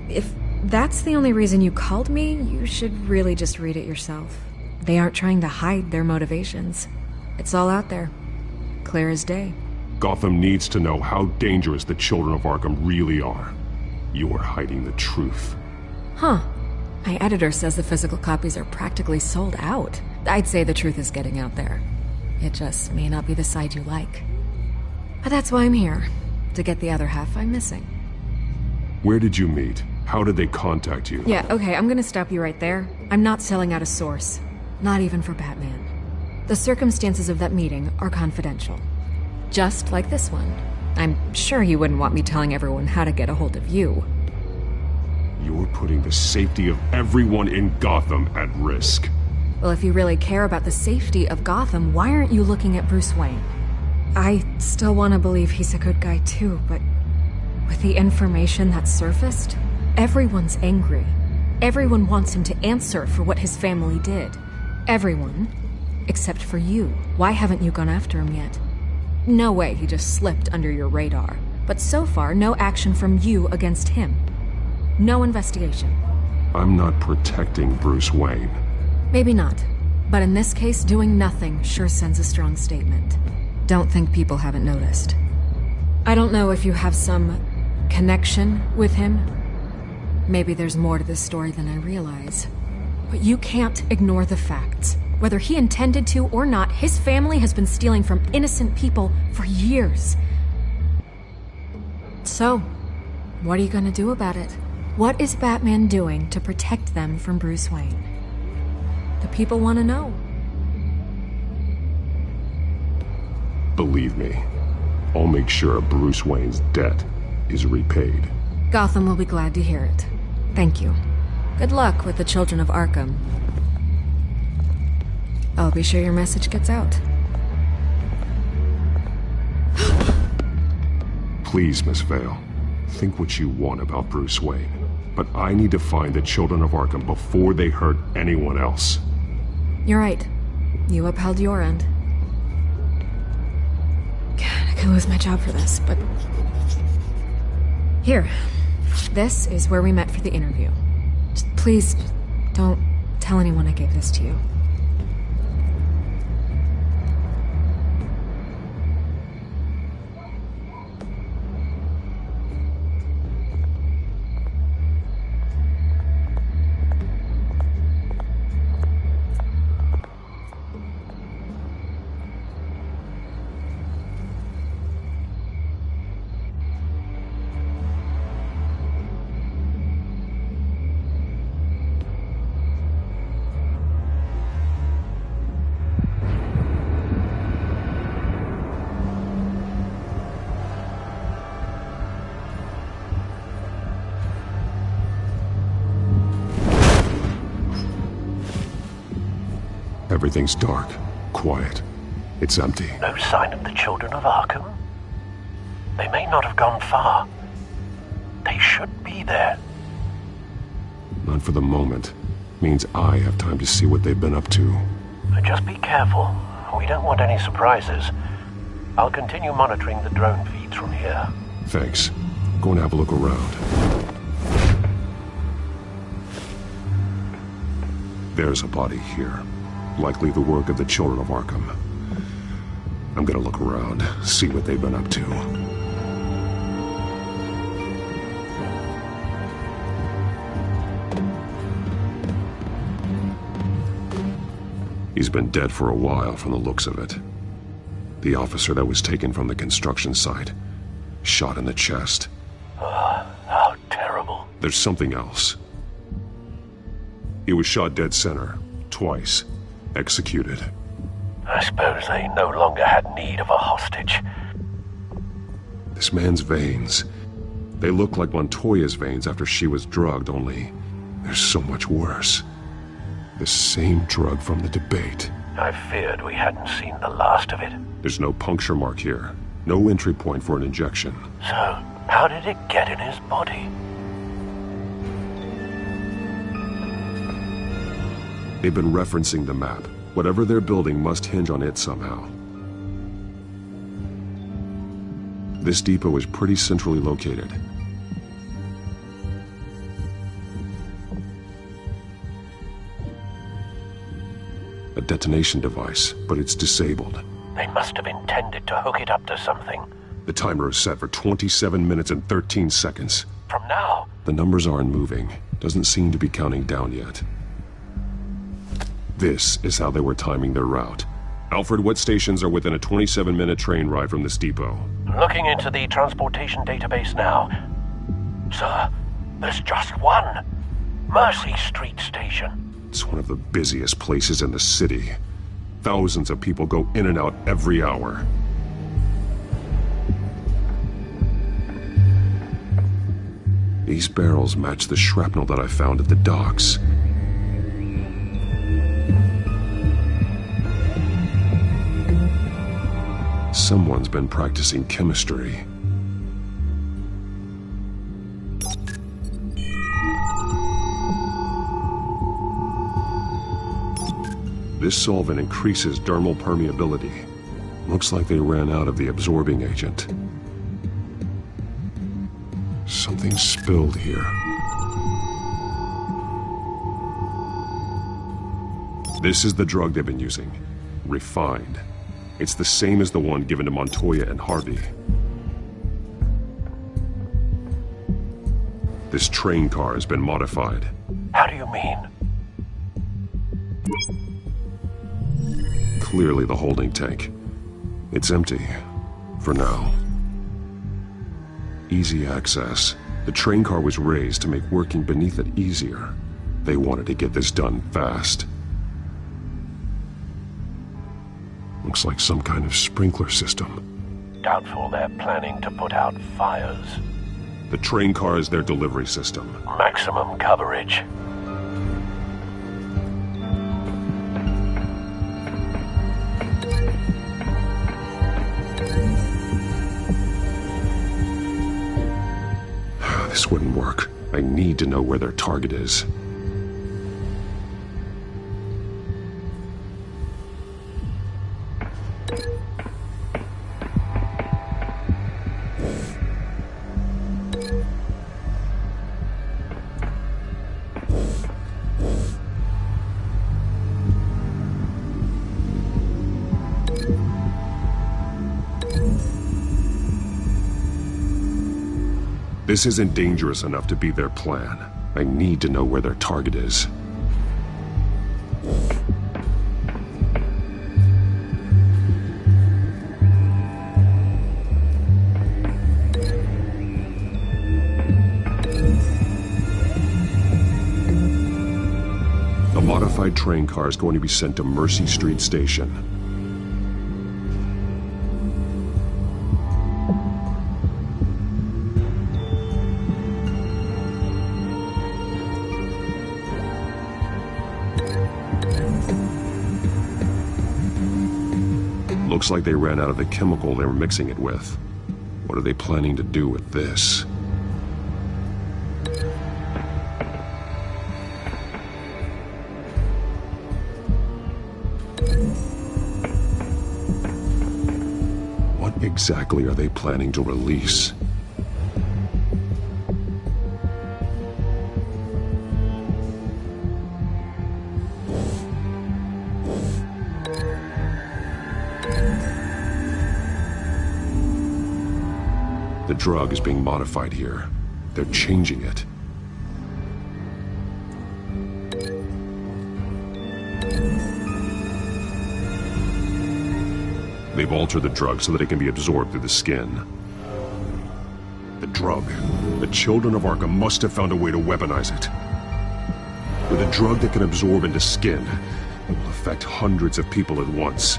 If that's the only reason you called me, you should really just read it yourself. They aren't trying to hide their motivations. It's all out there. Clear as day. Gotham needs to know how dangerous the children of Arkham really are. You are hiding the truth. Huh. My editor says the physical copies are practically sold out. I'd say the truth is getting out there. It just may not be the side you like. But that's why I'm here. To get the other half I'm missing. Where did you meet? How did they contact you? Yeah, okay, I'm gonna stop you right there. I'm not selling out a source. Not even for Batman. The circumstances of that meeting are confidential. Just like this one. I'm sure you wouldn't want me telling everyone how to get a hold of you. You're putting the safety of everyone in Gotham at risk. Well, if you really care about the safety of Gotham, why aren't you looking at Bruce Wayne? I still want to believe he's a good guy too, but with the information that surfaced, everyone's angry. Everyone wants him to answer for what his family did. Everyone, except for you. Why haven't you gone after him yet? No way he just slipped under your radar. But so far, no action from you against him. No investigation. I'm not protecting Bruce Wayne. Maybe not. But in this case, doing nothing sure sends a strong statement. Don't think people haven't noticed. I don't know if you have some connection with him. Maybe there's more to this story than I realize. But you can't ignore the facts. Whether he intended to or not, his family has been stealing from innocent people for years. So, what are you gonna do about it? What is Batman doing to protect them from Bruce Wayne? The people want to know. Believe me, I'll make sure Bruce Wayne's debt is repaid. Gotham will be glad to hear it. Thank you. Good luck with the children of Arkham. I'll be sure your message gets out. Please, Miss Vale, think what you want about Bruce Wayne. But I need to find the children of Arkham before they hurt anyone else. You're right. You upheld your end. God, I could lose my job for this, but... Here. This is where we met for the interview. Just please, don't tell anyone I gave this to you. Everything's dark, quiet. It's empty. No sign of the children of Arkham? They may not have gone far. They should be there. Not for the moment. Means I have time to see what they've been up to. Just be careful. We don't want any surprises. I'll continue monitoring the drone feeds from here. Thanks. Go and have a look around. There's a body here. Likely the work of the children of Arkham. I'm gonna look around, see what they've been up to. He's been dead for a while from the looks of it. The officer that was taken from the construction site. Shot in the chest. How terrible. There's something else. He was shot dead center. Twice. Executed. I suppose they no longer had need of a hostage. This man's veins. They look like Montoya's veins after she was drugged, only they're so much worse. The same drug from the debate. I feared we hadn't seen the last of it. There's no puncture mark here. No entry point for an injection. So, how did it get in his body? They've been referencing the map. Whatever they're building must hinge on it somehow. This depot is pretty centrally located. A detonation device, but it's disabled. They must have intended to hook it up to something. The timer is set for 27 minutes and 13 seconds. From now? The numbers aren't moving. Doesn't seem to be counting down yet. This is how they were timing their route. Alfred, what stations are within a 27-minute train ride from this depot? Looking into the transportation database now. Sir, there's just one. Mercy Street Station. It's one of the busiest places in the city. Thousands of people go in and out every hour. These barrels match the shrapnel that I found at the docks. Someone's been practicing chemistry. This solvent increases dermal permeability. Looks like they ran out of the absorbing agent. Something spilled here. This is the drug they've been using. Refined. It's the same as the one given to Montoya and Harvey. This train car has been modified. How do you mean? Clearly the holding tank. It's empty. For now. Easy access. The train car was raised to make working beneath it easier. They wanted to get this done fast. Looks like some kind of sprinkler system. Doubtful they're planning to put out fires. The train car is their delivery system. Maximum coverage. This wouldn't work. I need to know where their target is. This isn't dangerous enough to be their plan. I need to know where their target is. The modified train car is going to be sent to Mercy Street Station. Looks like they ran out of the chemical they were mixing it with. What are they planning to do with this? What exactly are they planning to release? The drug is being modified here. They're changing it. They've altered the drug so that it can be absorbed through the skin. The drug. The children of Arkham must have found a way to weaponize it. With a drug that can absorb into skin, it will affect hundreds of people at once.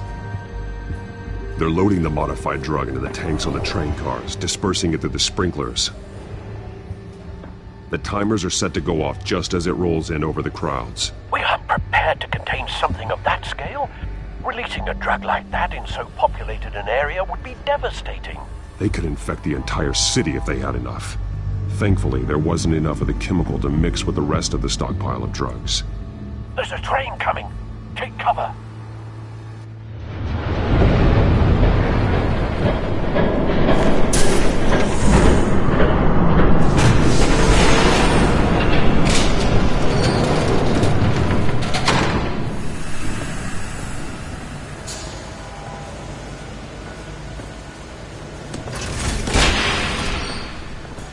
They're loading the modified drug into the tanks on the train cars, dispersing it through the sprinklers. The timers are set to go off just as it rolls in over the crowds. We aren't prepared to contain something of that scale. Releasing a drug like that in so populated an area would be devastating. They could infect the entire city if they had enough. Thankfully, there wasn't enough of the chemical to mix with the rest of the stockpile of drugs. There's a train coming. Take cover.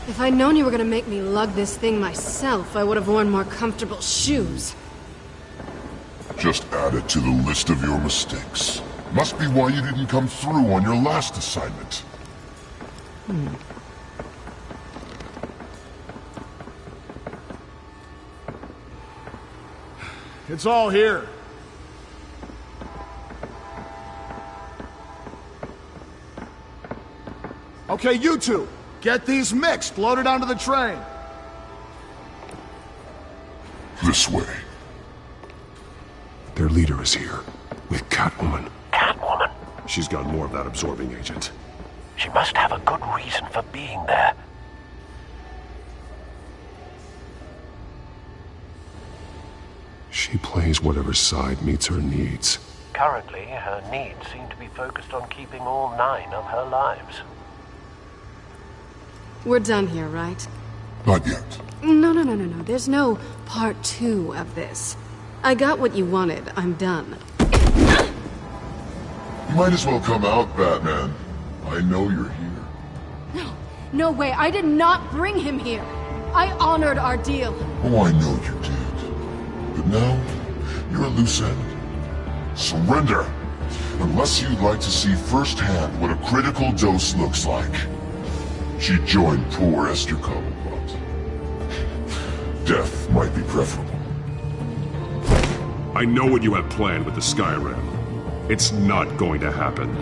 If I'd known you were gonna make me lug this thing myself, I would have worn more comfortable shoes. Just add it to the list of your mistakes. Must be why you didn't come through on your last assignment. It's all here. Okay, you two. Get these mixed, loaded onto the train. This way. Their leader is here, with Catwoman. Catwoman? She's got more of that absorbing agent. She must have a good reason for being there. She plays whatever side meets her needs. Currently, her needs seem to be focused on keeping all 9 of her lives. We're done here, right? Not yet. No. There's no part 2 of this. I got what you wanted. I'm done. You might as well come out, Batman. I know you're here. No way. I did not bring him here. I honored our deal. Oh, I know you did. But now, you're a loose end. Surrender! Unless you'd like to see firsthand what a critical dose looks like. She joined poor Esther Cobblepot. Death might be preferable. I know what you have planned with the Skyrim. It's not going to happen.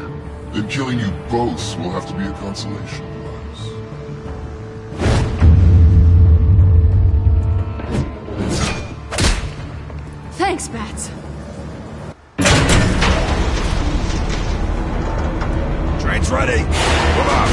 Then killing you both will have to be a consolation prize. Thanks, Bats. Train's ready! Come on!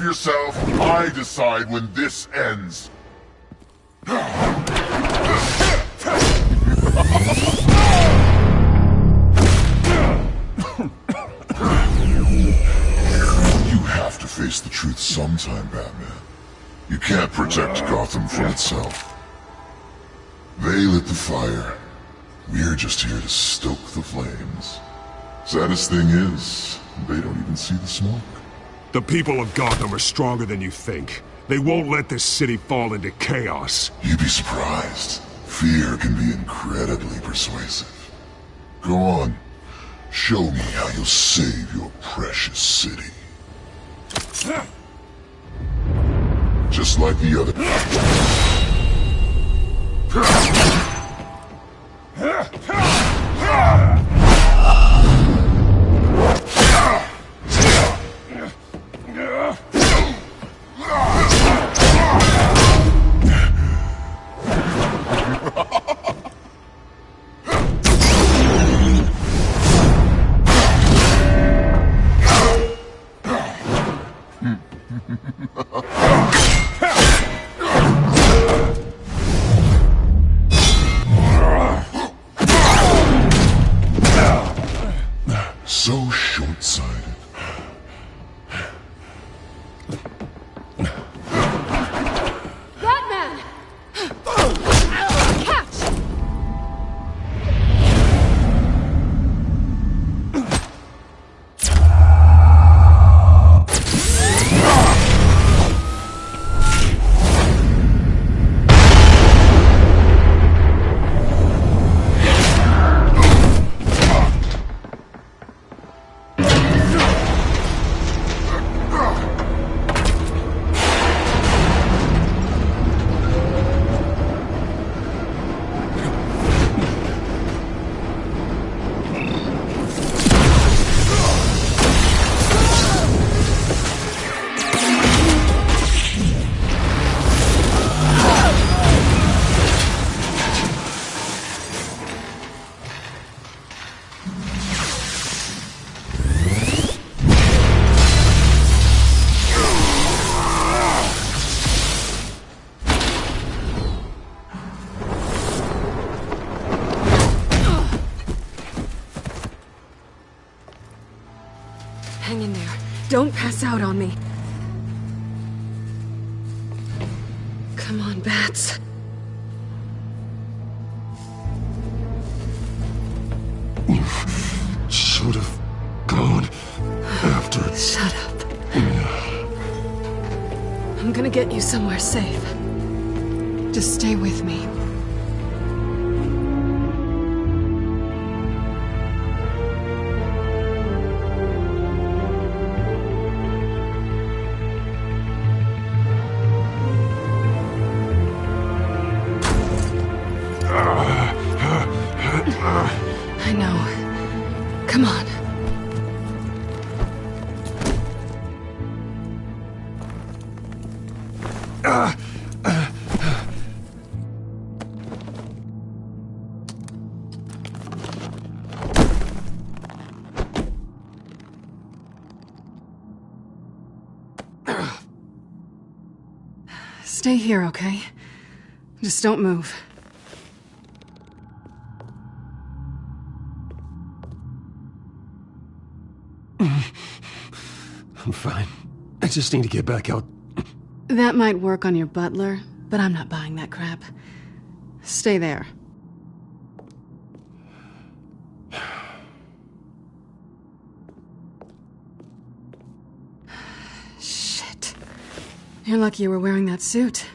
Yourself, I decide when this ends. You have to face the truth sometime, Batman. You can't protect Gotham from itself. They lit the fire. We're just here to stoke the flames. Saddest thing is, they don't even see the smoke. The people of Gotham are stronger than you think. They won't let this city fall into chaos. You'd be surprised. Fear can be incredibly persuasive. Go on. Show me how you'll save your precious city. just like the other. So short-sighted. Batman! Catch! Hang in there. Don't pass out on me. Come on, Bats. You should have gone after... Shut up. I'm gonna get you somewhere safe. Just stay with me. I know. Come on. Stay here, okay? Just don't move. I'm fine. I just need to get back out. That might work on your butler, but I'm not buying that crap. Stay there. Shit. You're lucky you were wearing that suit.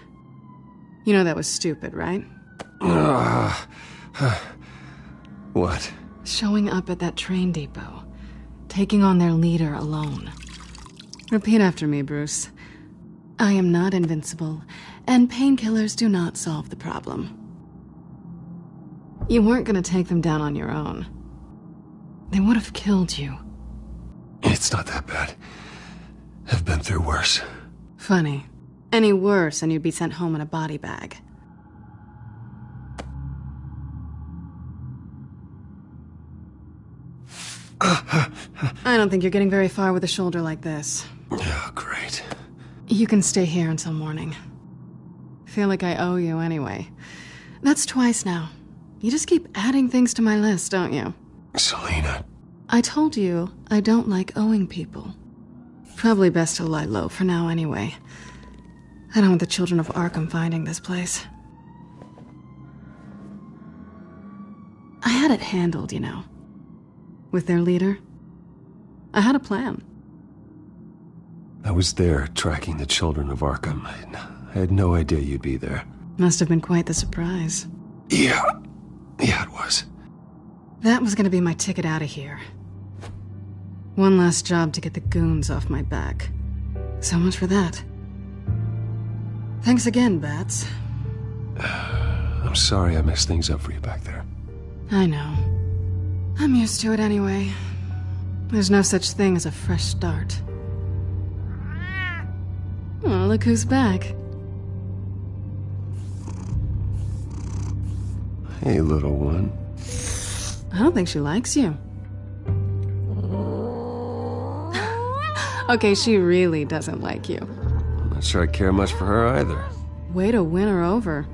You know that was stupid, right? What? Showing up at that train depot. Taking on their leader alone. Repeat after me, Bruce. I am not invincible, and painkillers do not solve the problem. You weren't gonna take them down on your own. They would have killed you. It's not that bad. I've been through worse. Funny. Any worse and you'd be sent home in a body bag. I don't think you're getting very far with a shoulder like this. Oh, great. You can stay here until morning. Feel like I owe you anyway. That's twice now. You just keep adding things to my list, don't you? Selina. I told you I don't like owing people. Probably best to lie low for now anyway. I don't want the children of Arkham finding this place. I had it handled, you know. With their leader. I had a plan. I was there tracking the children of Arkham. I had no idea you'd be there. Must have been quite the surprise. Yeah, it was. That was gonna be my ticket out of here. One last job to get the goons off my back. So much for that. Thanks again, Bats. I'm sorry I messed things up for you back there. I know. I'm used to it anyway. There's no such thing as a fresh start. Oh, look who's back. Hey, little one. I don't think she likes you. Okay, she really doesn't like you. I'm not sure I care much for her either. Way to win her over.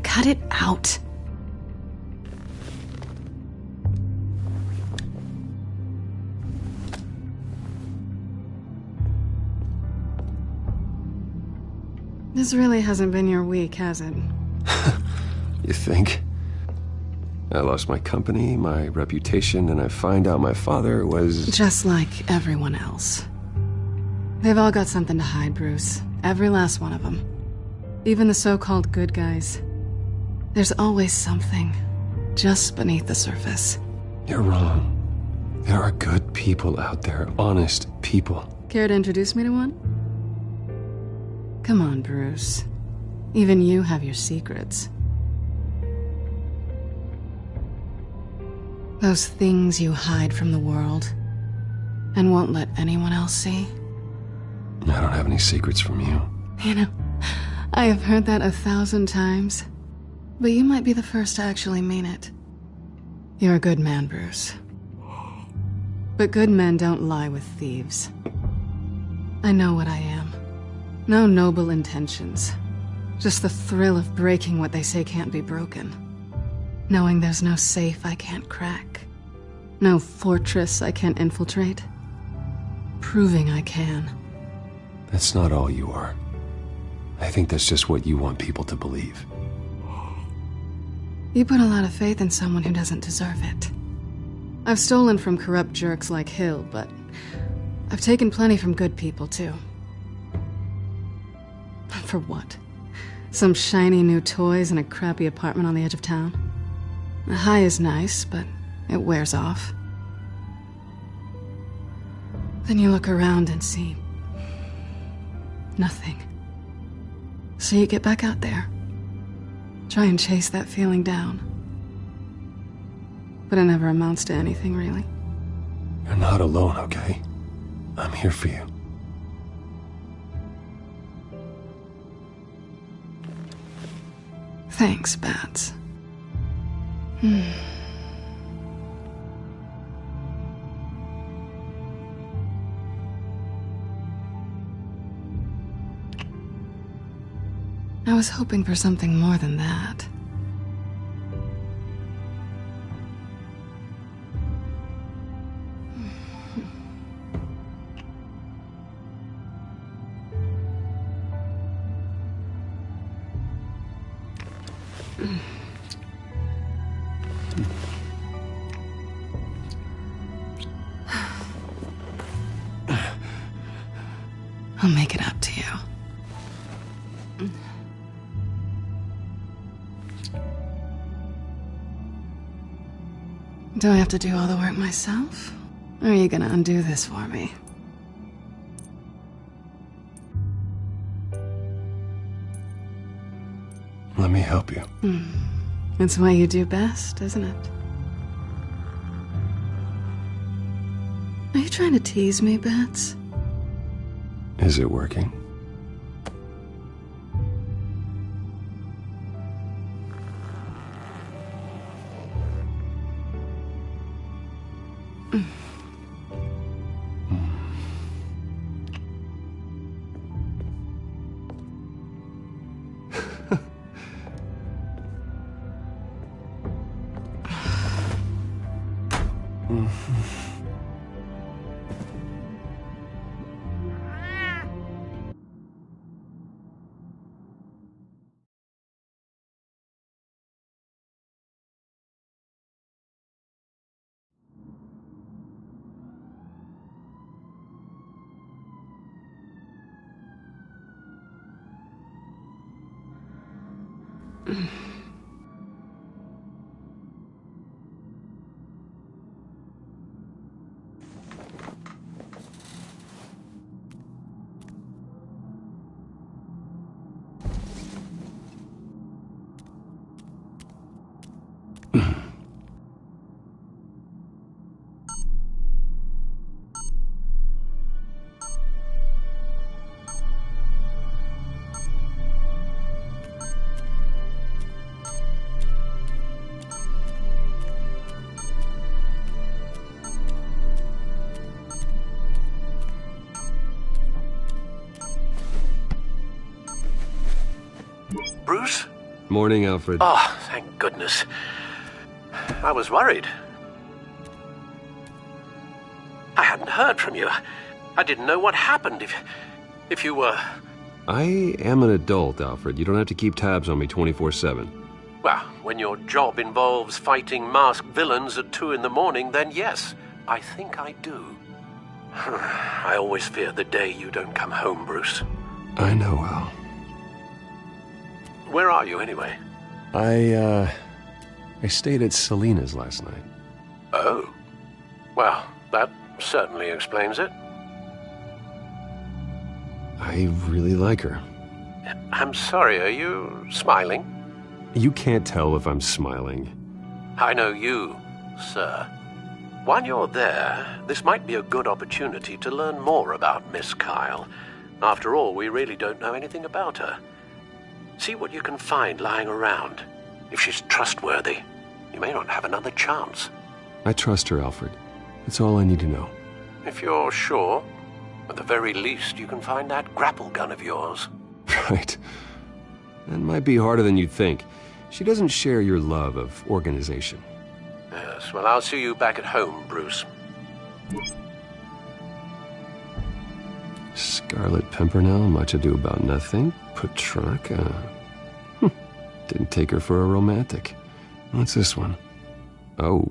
Cut it out. This really hasn't been your week, has it? You think? I lost my company, my reputation, and I find out my father was... Just like everyone else. They've all got something to hide, Bruce. Every last one of them. Even the so-called good guys. There's always something just beneath the surface. You're wrong. There are good people out there, honest people. Care to introduce me to one? Come on, Bruce. Even you have your secrets. Those things you hide from the world and won't let anyone else see. I don't have any secrets from you. You know, I have heard that 1,000 times, but you might be the first to actually mean it. You're a good man, Bruce. But good men don't lie with thieves. I know what I am. No noble intentions. Just the thrill of breaking what they say can't be broken. Knowing there's no safe I can't crack. No fortress I can't infiltrate. Proving I can. That's not all you are. I think that's just what you want people to believe. You put a lot of faith in someone who doesn't deserve it. I've stolen from corrupt jerks like Hill, but I've taken plenty from good people, too. For what? Some shiny new toys and a crappy apartment on the edge of town? A high is nice, but it wears off. Then you look around and see nothing. So you get back out there. Try and chase that feeling down. But it never amounts to anything, really. You're not alone, okay? I'm here for you. Thanks, Bats. I was hoping for something more than that. I'll make it up to you. Do I have to do all the work myself? Or are you gonna undo this for me? Let me help you. It's what you do best, isn't it? Are you trying to tease me, Bats? Is it working? Bruce. Morning, Alfred. Oh, thank goodness. I was worried. I hadn't heard from you. I didn't know what happened if you were... I am an adult, Alfred. You don't have to keep tabs on me 24/7. Well, when your job involves fighting masked villains at 2 in the morning, then yes, I think I do. I always fear the day you don't come home, Bruce. I know, Al. Where are you, anyway? I stayed at Selena's last night. Oh. Well, that certainly explains it. I really like her. I'm sorry, are you smiling? You can't tell if I'm smiling. I know you, sir. While you're there, this might be a good opportunity to learn more about Miss Kyle. After all, we really don't know anything about her. See what you can find lying around. If she's trustworthy, you may not have another chance. I trust her, Alfred. That's all I need to know. If you're sure, at the very least, you can find that grapple gun of yours. Right. That might be harder than you'd think. She doesn't share your love of organization. Yes, well, I'll see you back at home, Bruce. Scarlet Pimpernel, much ado about nothing. Petrarca. Didn't take her for a romantic. What's this one? Oh,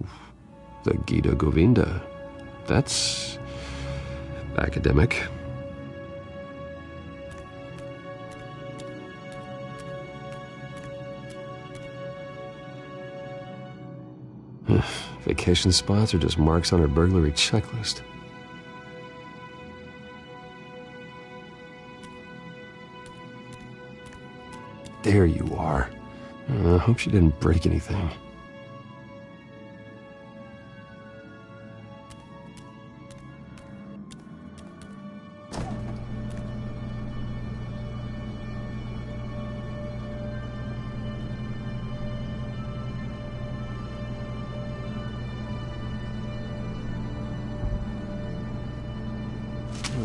the Gita Govinda. That's academic. Vacation spots are just marks on her burglary checklist. There you are. I hope she didn't break anything.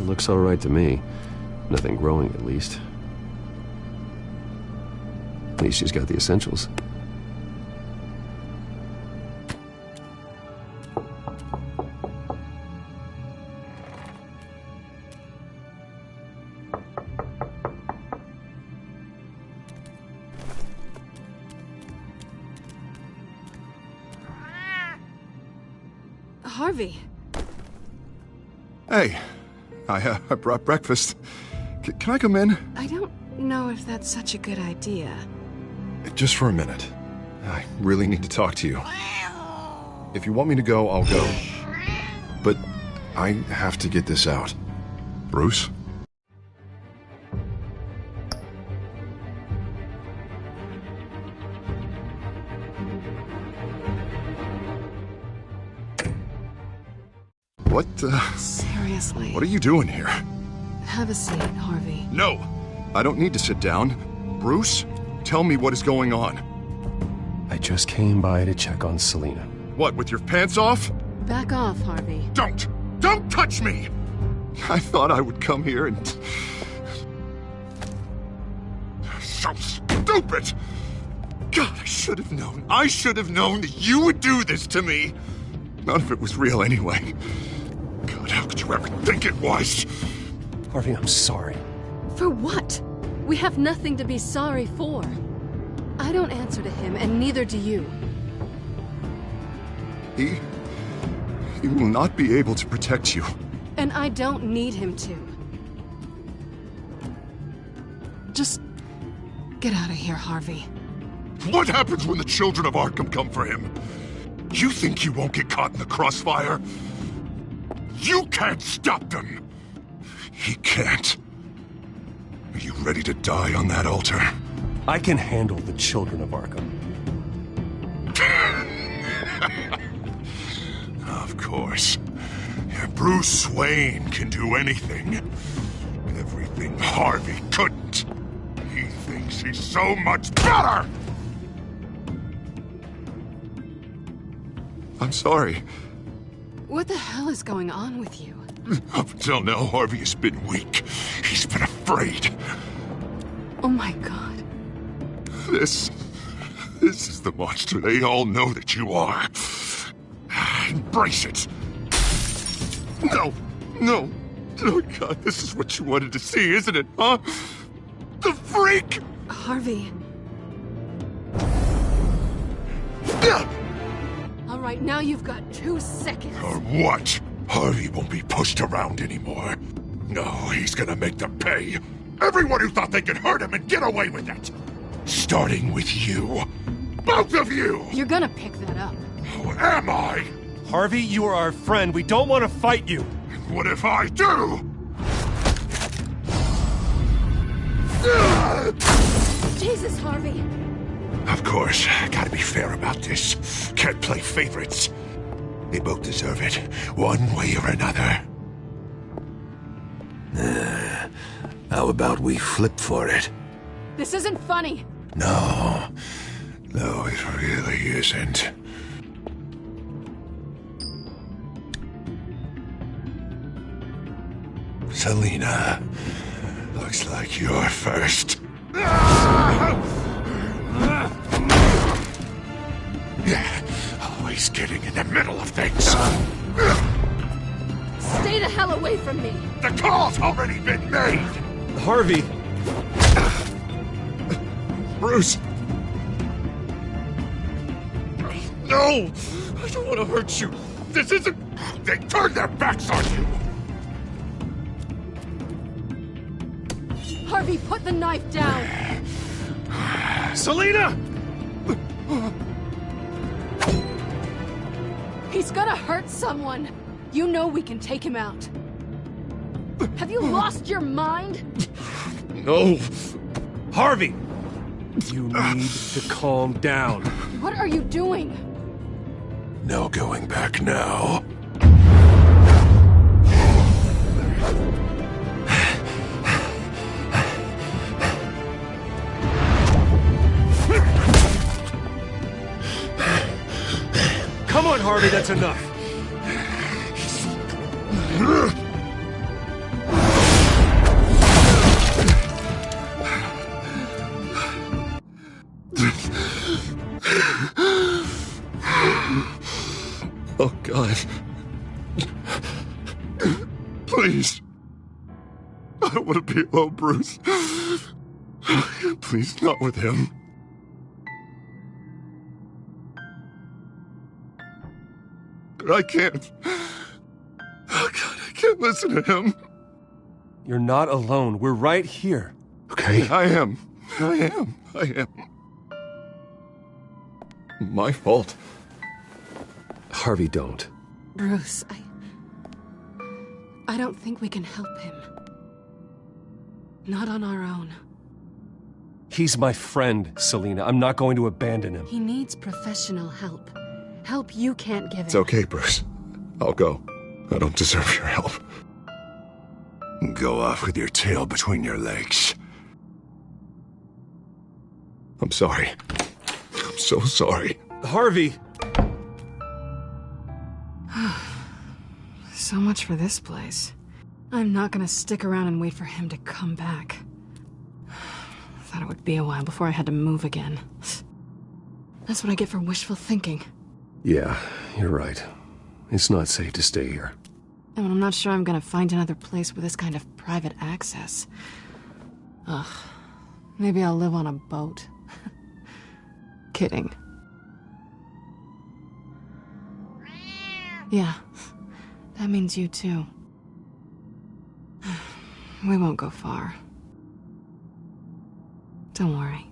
Looks all right to me. Nothing growing, at least. At least she's got the essentials. Harvey. Hey, I brought breakfast. Can I come in? I don't know if that's such a good idea. Just for a minute. I really need to talk to you. If you want me to go, I'll go. But I have to get this out. Bruce? What, Seriously. What are you doing here? Have a seat, Harvey. No! I don't need to sit down. Bruce, tell me what is going on. I just came by to check on Selena. What, with your pants off? Back off, Harvey. Don't! Don't touch me! I thought I would come here and... So stupid! God, I should have known. I should have known that you would do this to me! None of it was real anyway. God, how could you ever think it was? Harvey, I'm sorry. For what? We have nothing to be sorry for. I don't answer to him, and neither do you. He will not be able to protect you. And I don't need him to. Just get out of here, Harvey. What happens when the children of Arkham come for him? You think you won't get caught in the crossfire? You can't stop them! He can't. Are you ready to die on that altar? I can handle the children of Arkham. Of course. Bruce Wayne can do anything. Everything Harvey couldn't. He thinks he's so much better! I'm sorry. What the hell is going on with you? Up until now, Harvey has been weak. He's been afraid. Oh my God. This is the monster they all know that you are. Embrace it. No. Oh, God, this is what you wanted to see, isn't it, huh? The freak! Harvey. All right, now you've got 2 seconds. Or what? Harvey won't be pushed around anymore. No, he's gonna make them pay. Everyone who thought they could hurt him and get away with it. Starting with you. Both of you! You're gonna pick that up. Who am I? Harvey, you are our friend. We don't want to fight you. And what if I do? Jesus, Harvey! Of course, gotta be fair about this. Can't play favorites. They both deserve it, one way or another. How about we flip for it? This isn't funny. No, it really isn't. Selina, looks like you're first. Yeah, always getting in the middle of things. Stay the hell away from me! The call's already been made! Harvey! Bruce! No! I don't want to hurt you! This isn't... They turned their backs on you! Harvey, put the knife down! Selina! He's gonna hurt someone! You know we can take him out. Have you lost your mind? No! Harvey! You need to calm down. What are you doing? No going back now. Come on, Harvey, that's enough. Oh, God. Please. I don't want to be alone, Bruce. Please, not with him. But I can't. Oh, God, I can't listen to him. You're not alone. We're right here. Okay, I am. My fault. Harvey, don't. Bruce, I don't think we can help him. Not on our own. He's my friend, Selina. I'm not going to abandon him. He needs professional help. Help you can't give him. It's okay, Bruce. I'll go. I don't deserve your help. Go off with your tail between your legs. I'm sorry. I'm so sorry. Harvey! So much for this place. I'm not gonna stick around and wait for him to come back. Thought it would be a while before I had to move again. That's what I get for wishful thinking. Yeah, you're right. It's not safe to stay here. And I'm not sure I'm gonna find another place with this kind of private access. Ugh. Maybe I'll live on a boat. Kidding. Yeah. That means you too. We won't go far. Don't worry.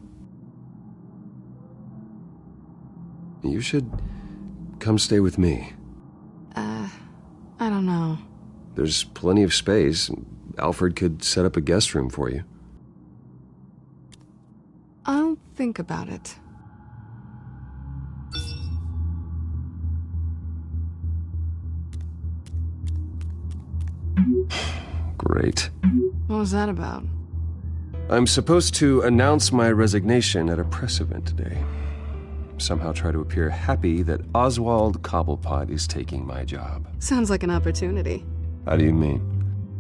You should come stay with me. I don't know. There's plenty of space. Alfred could set up a guest room for you. I'll think about it. Great. What was that about? I'm supposed to announce my resignation at a press event today. Somehow try to appear happy that Oswald Cobblepot is taking my job. Sounds like an opportunity. How do you mean?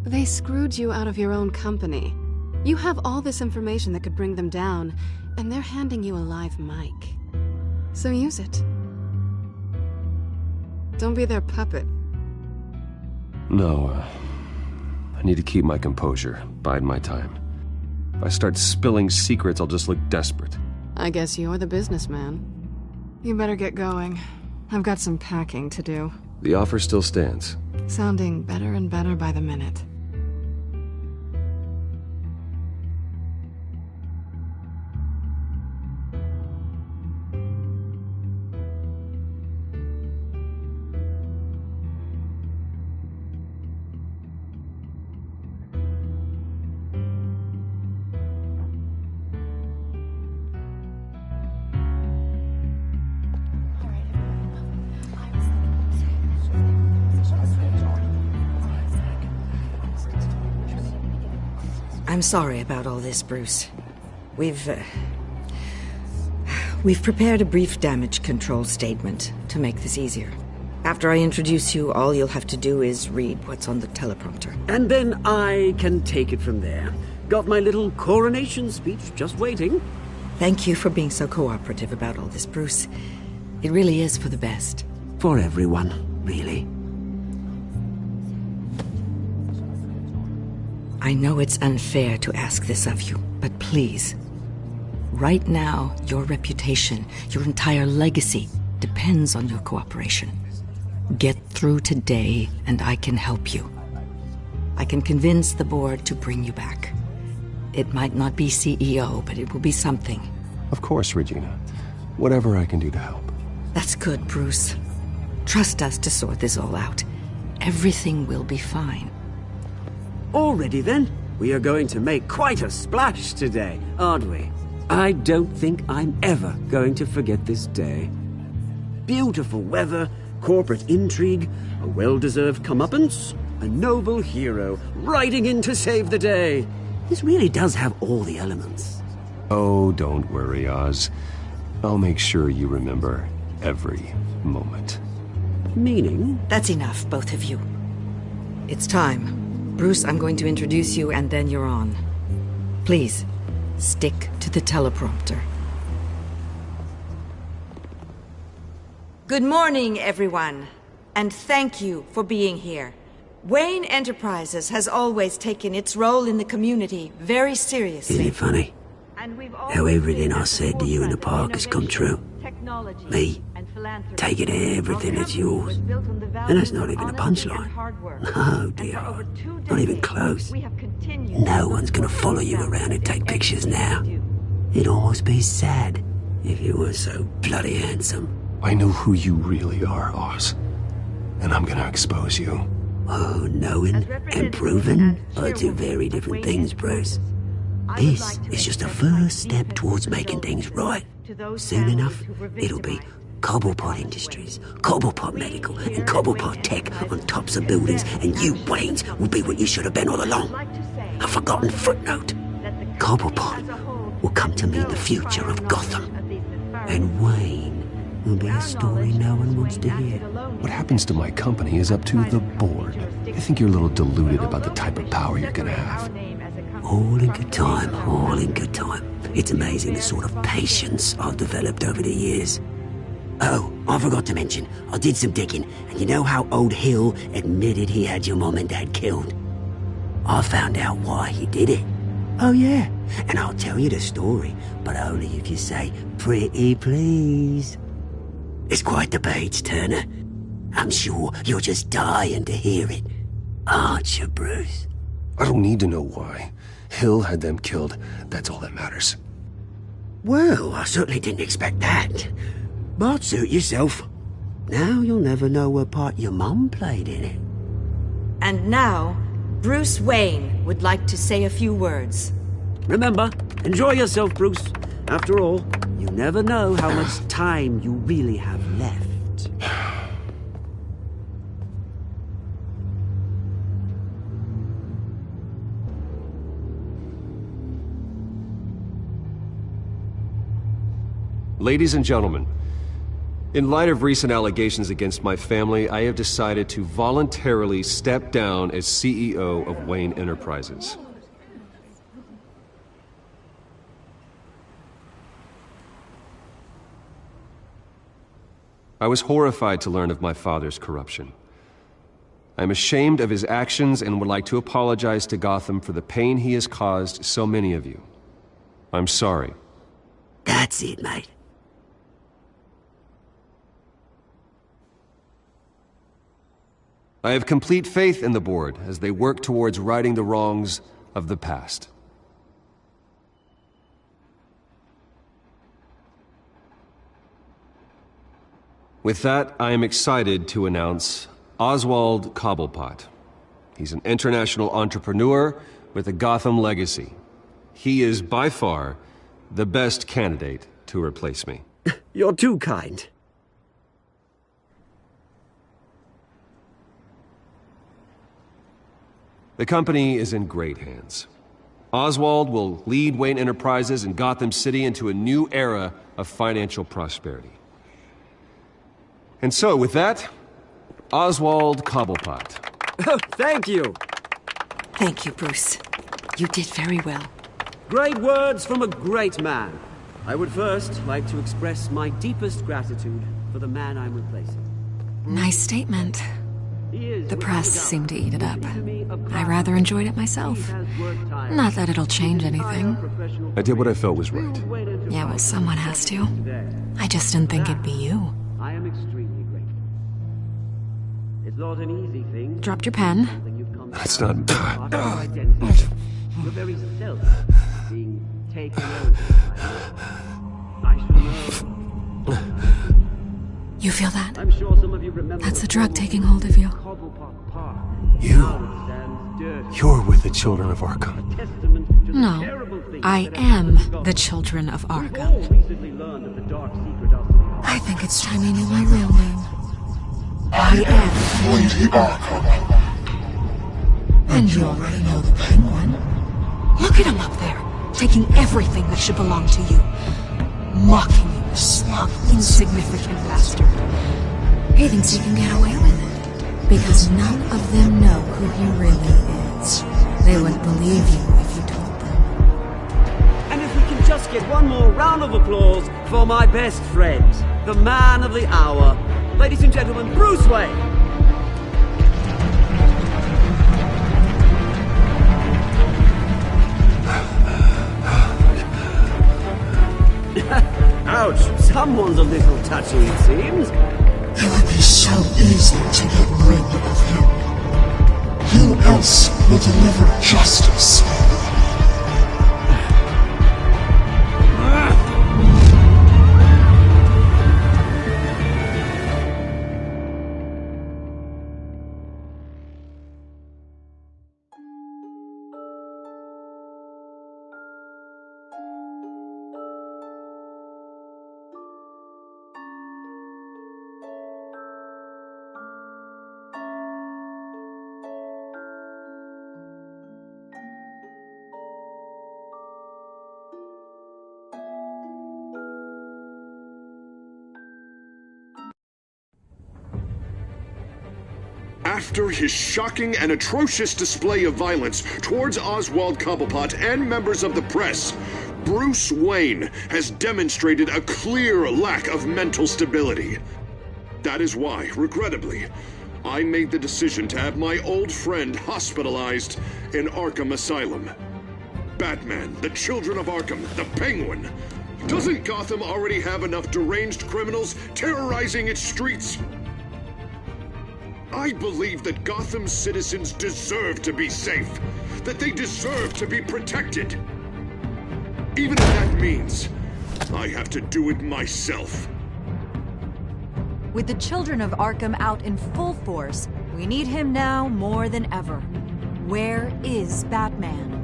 They screwed you out of your own company. You have all this information that could bring them down, And they're handing you a live mic. So use it. Don't be their puppet. No, I need to keep my composure, bide my time. If I start spilling secrets, I'll just look desperate. I guess you're the businessman. You better get going. I've got some packing to do. The offer still stands. Sounding better and better by the minute. I'm sorry about all this, Bruce. We've prepared a brief damage control statement to make this easier. After I introduce you, all you'll have to do is read what's on the teleprompter. And then I can take it from there. Got my little coronation speech just waiting. Thank you for being so cooperative about all this, Bruce. It really is for the best. For everyone, really. I know it's unfair to ask this of you, but please. Right now, your reputation, your entire legacy, depends on your cooperation. Get through today, and I can help you. I can convince the board to bring you back. It might not be CEO, but it will be something. Of course, Regina. Whatever I can do to help. That's good, Bruce. Trust us to sort this all out. Everything will be fine. Already then, we are going to make quite a splash today, aren't we? I don't think I'm ever going to forget this day. Beautiful weather, corporate intrigue, a well-deserved comeuppance, a noble hero riding in to save the day. This really does have all the elements. Oh, don't worry, Oz. I'll make sure you remember every moment. Meaning? That's enough, both of you. It's time. Bruce, I'm going to introduce you, and then you're on. Please, stick to the teleprompter. Good morning, everyone, and thank you for being here. Wayne Enterprises has always taken its role in the community very seriously. Isn't it funny? How everything I said to you in the park has come true. Me, taking everything that's yours. And that's not even a punchline. No, dear. Not even close. No one's gonna follow you around and take pictures now. It'd almost be sad if you were so bloody handsome. I know who you really are, Oz. And I'm gonna expose you. Oh, knowing and proving are two very different things, Bruce. This is just a first step towards making things right. Soon enough, it'll be Cobblepot Industries, Cobblepot Medical, and Cobblepot Tech on tops of buildings, and you, Waynes, will be what you should have been all along. A forgotten footnote. Cobblepot will come to mean the future of Gotham. And Wayne will be a story no one wants to hear. What happens to my company is up to the board. I think you're a little deluded about the type of power you're gonna have. All in good time, all in good time. It's amazing the sort of patience I've developed over the years. Oh, I forgot to mention, I did some digging, and you know how old Hill admitted he had your mom and dad killed? I found out why he did it. Oh yeah, and I'll tell you the story, but only if you say, pretty please. It's quite the page, Turner. I'm sure you're just dying to hear it. Aren't you, Bruce? I don't need to know why. Hill had them killed. That's all that matters. Well, I certainly didn't expect that. But suit yourself. Now you'll never know what part your mum played in it. And now, Bruce Wayne would like to say a few words. Remember, enjoy yourself, Bruce. After all, you never know how much time you really have left. Ladies and gentlemen, in light of recent allegations against my family, I have decided to voluntarily step down as CEO of Wayne Enterprises. I was horrified to learn of my father's corruption. I'm ashamed of his actions and would like to apologize to Gotham for the pain he has caused so many of you. I'm sorry. That's it, mate. I have complete faith in the board as they work towards righting the wrongs of the past. With that, I am excited to announce Oswald Cobblepot. He's an international entrepreneur with a Gotham legacy. He is by far the best candidate to replace me. You're too kind. The company is in great hands. Oswald will lead Wayne Enterprises and Gotham City into a new era of financial prosperity. And so, with that, Oswald Cobblepot. Oh, thank you. Thank you, Bruce. You did very well. Great words from a great man. I would first like to express my deepest gratitude for the man I'm replacing. Nice statement. The press seemed to eat it up. I rather enjoyed it myself. Not that it'll change anything. I did what I felt was right. Yeah, well, someone has to. I just didn't think it'd be you. I am extremely grateful. It's not an easy thing. Dropped your pen. That's not... Your very self being taken over. I shall know. You feel that? I'm sure some of you remember. That's the drug taking hold of you. You're with the children of Arkham. No, I am the children of Arkham. I think it's time you knew my real name. I am Lady Arkham. And you already know the Penguin. Look at him up there, taking everything that should belong to you. Mocking you, a smug, insignificant bastard. He thinks he can get away with it, because none of them know who he really is. They wouldn't believe you if you told them. And if we can just get one more round of applause for my best friend, the man of the hour, ladies and gentlemen, Bruce Wayne. Ouch, someone's a little touchy, it seems. It would be so easy to get rid of him. Who else will deliver justice? After his shocking and atrocious display of violence towards Oswald Cobblepot and members of the press, Bruce Wayne has demonstrated a clear lack of mental stability. That is why, regrettably, I made the decision to have my old friend hospitalized in Arkham Asylum. Batman, the Children of Arkham, the Penguin. Doesn't Gotham already have enough deranged criminals terrorizing its streets? I believe that Gotham's citizens deserve to be safe, that they deserve to be protected. Even if that means I have to do it myself. With the Children of Arkham out in full force, we need him now more than ever. Where is Batman?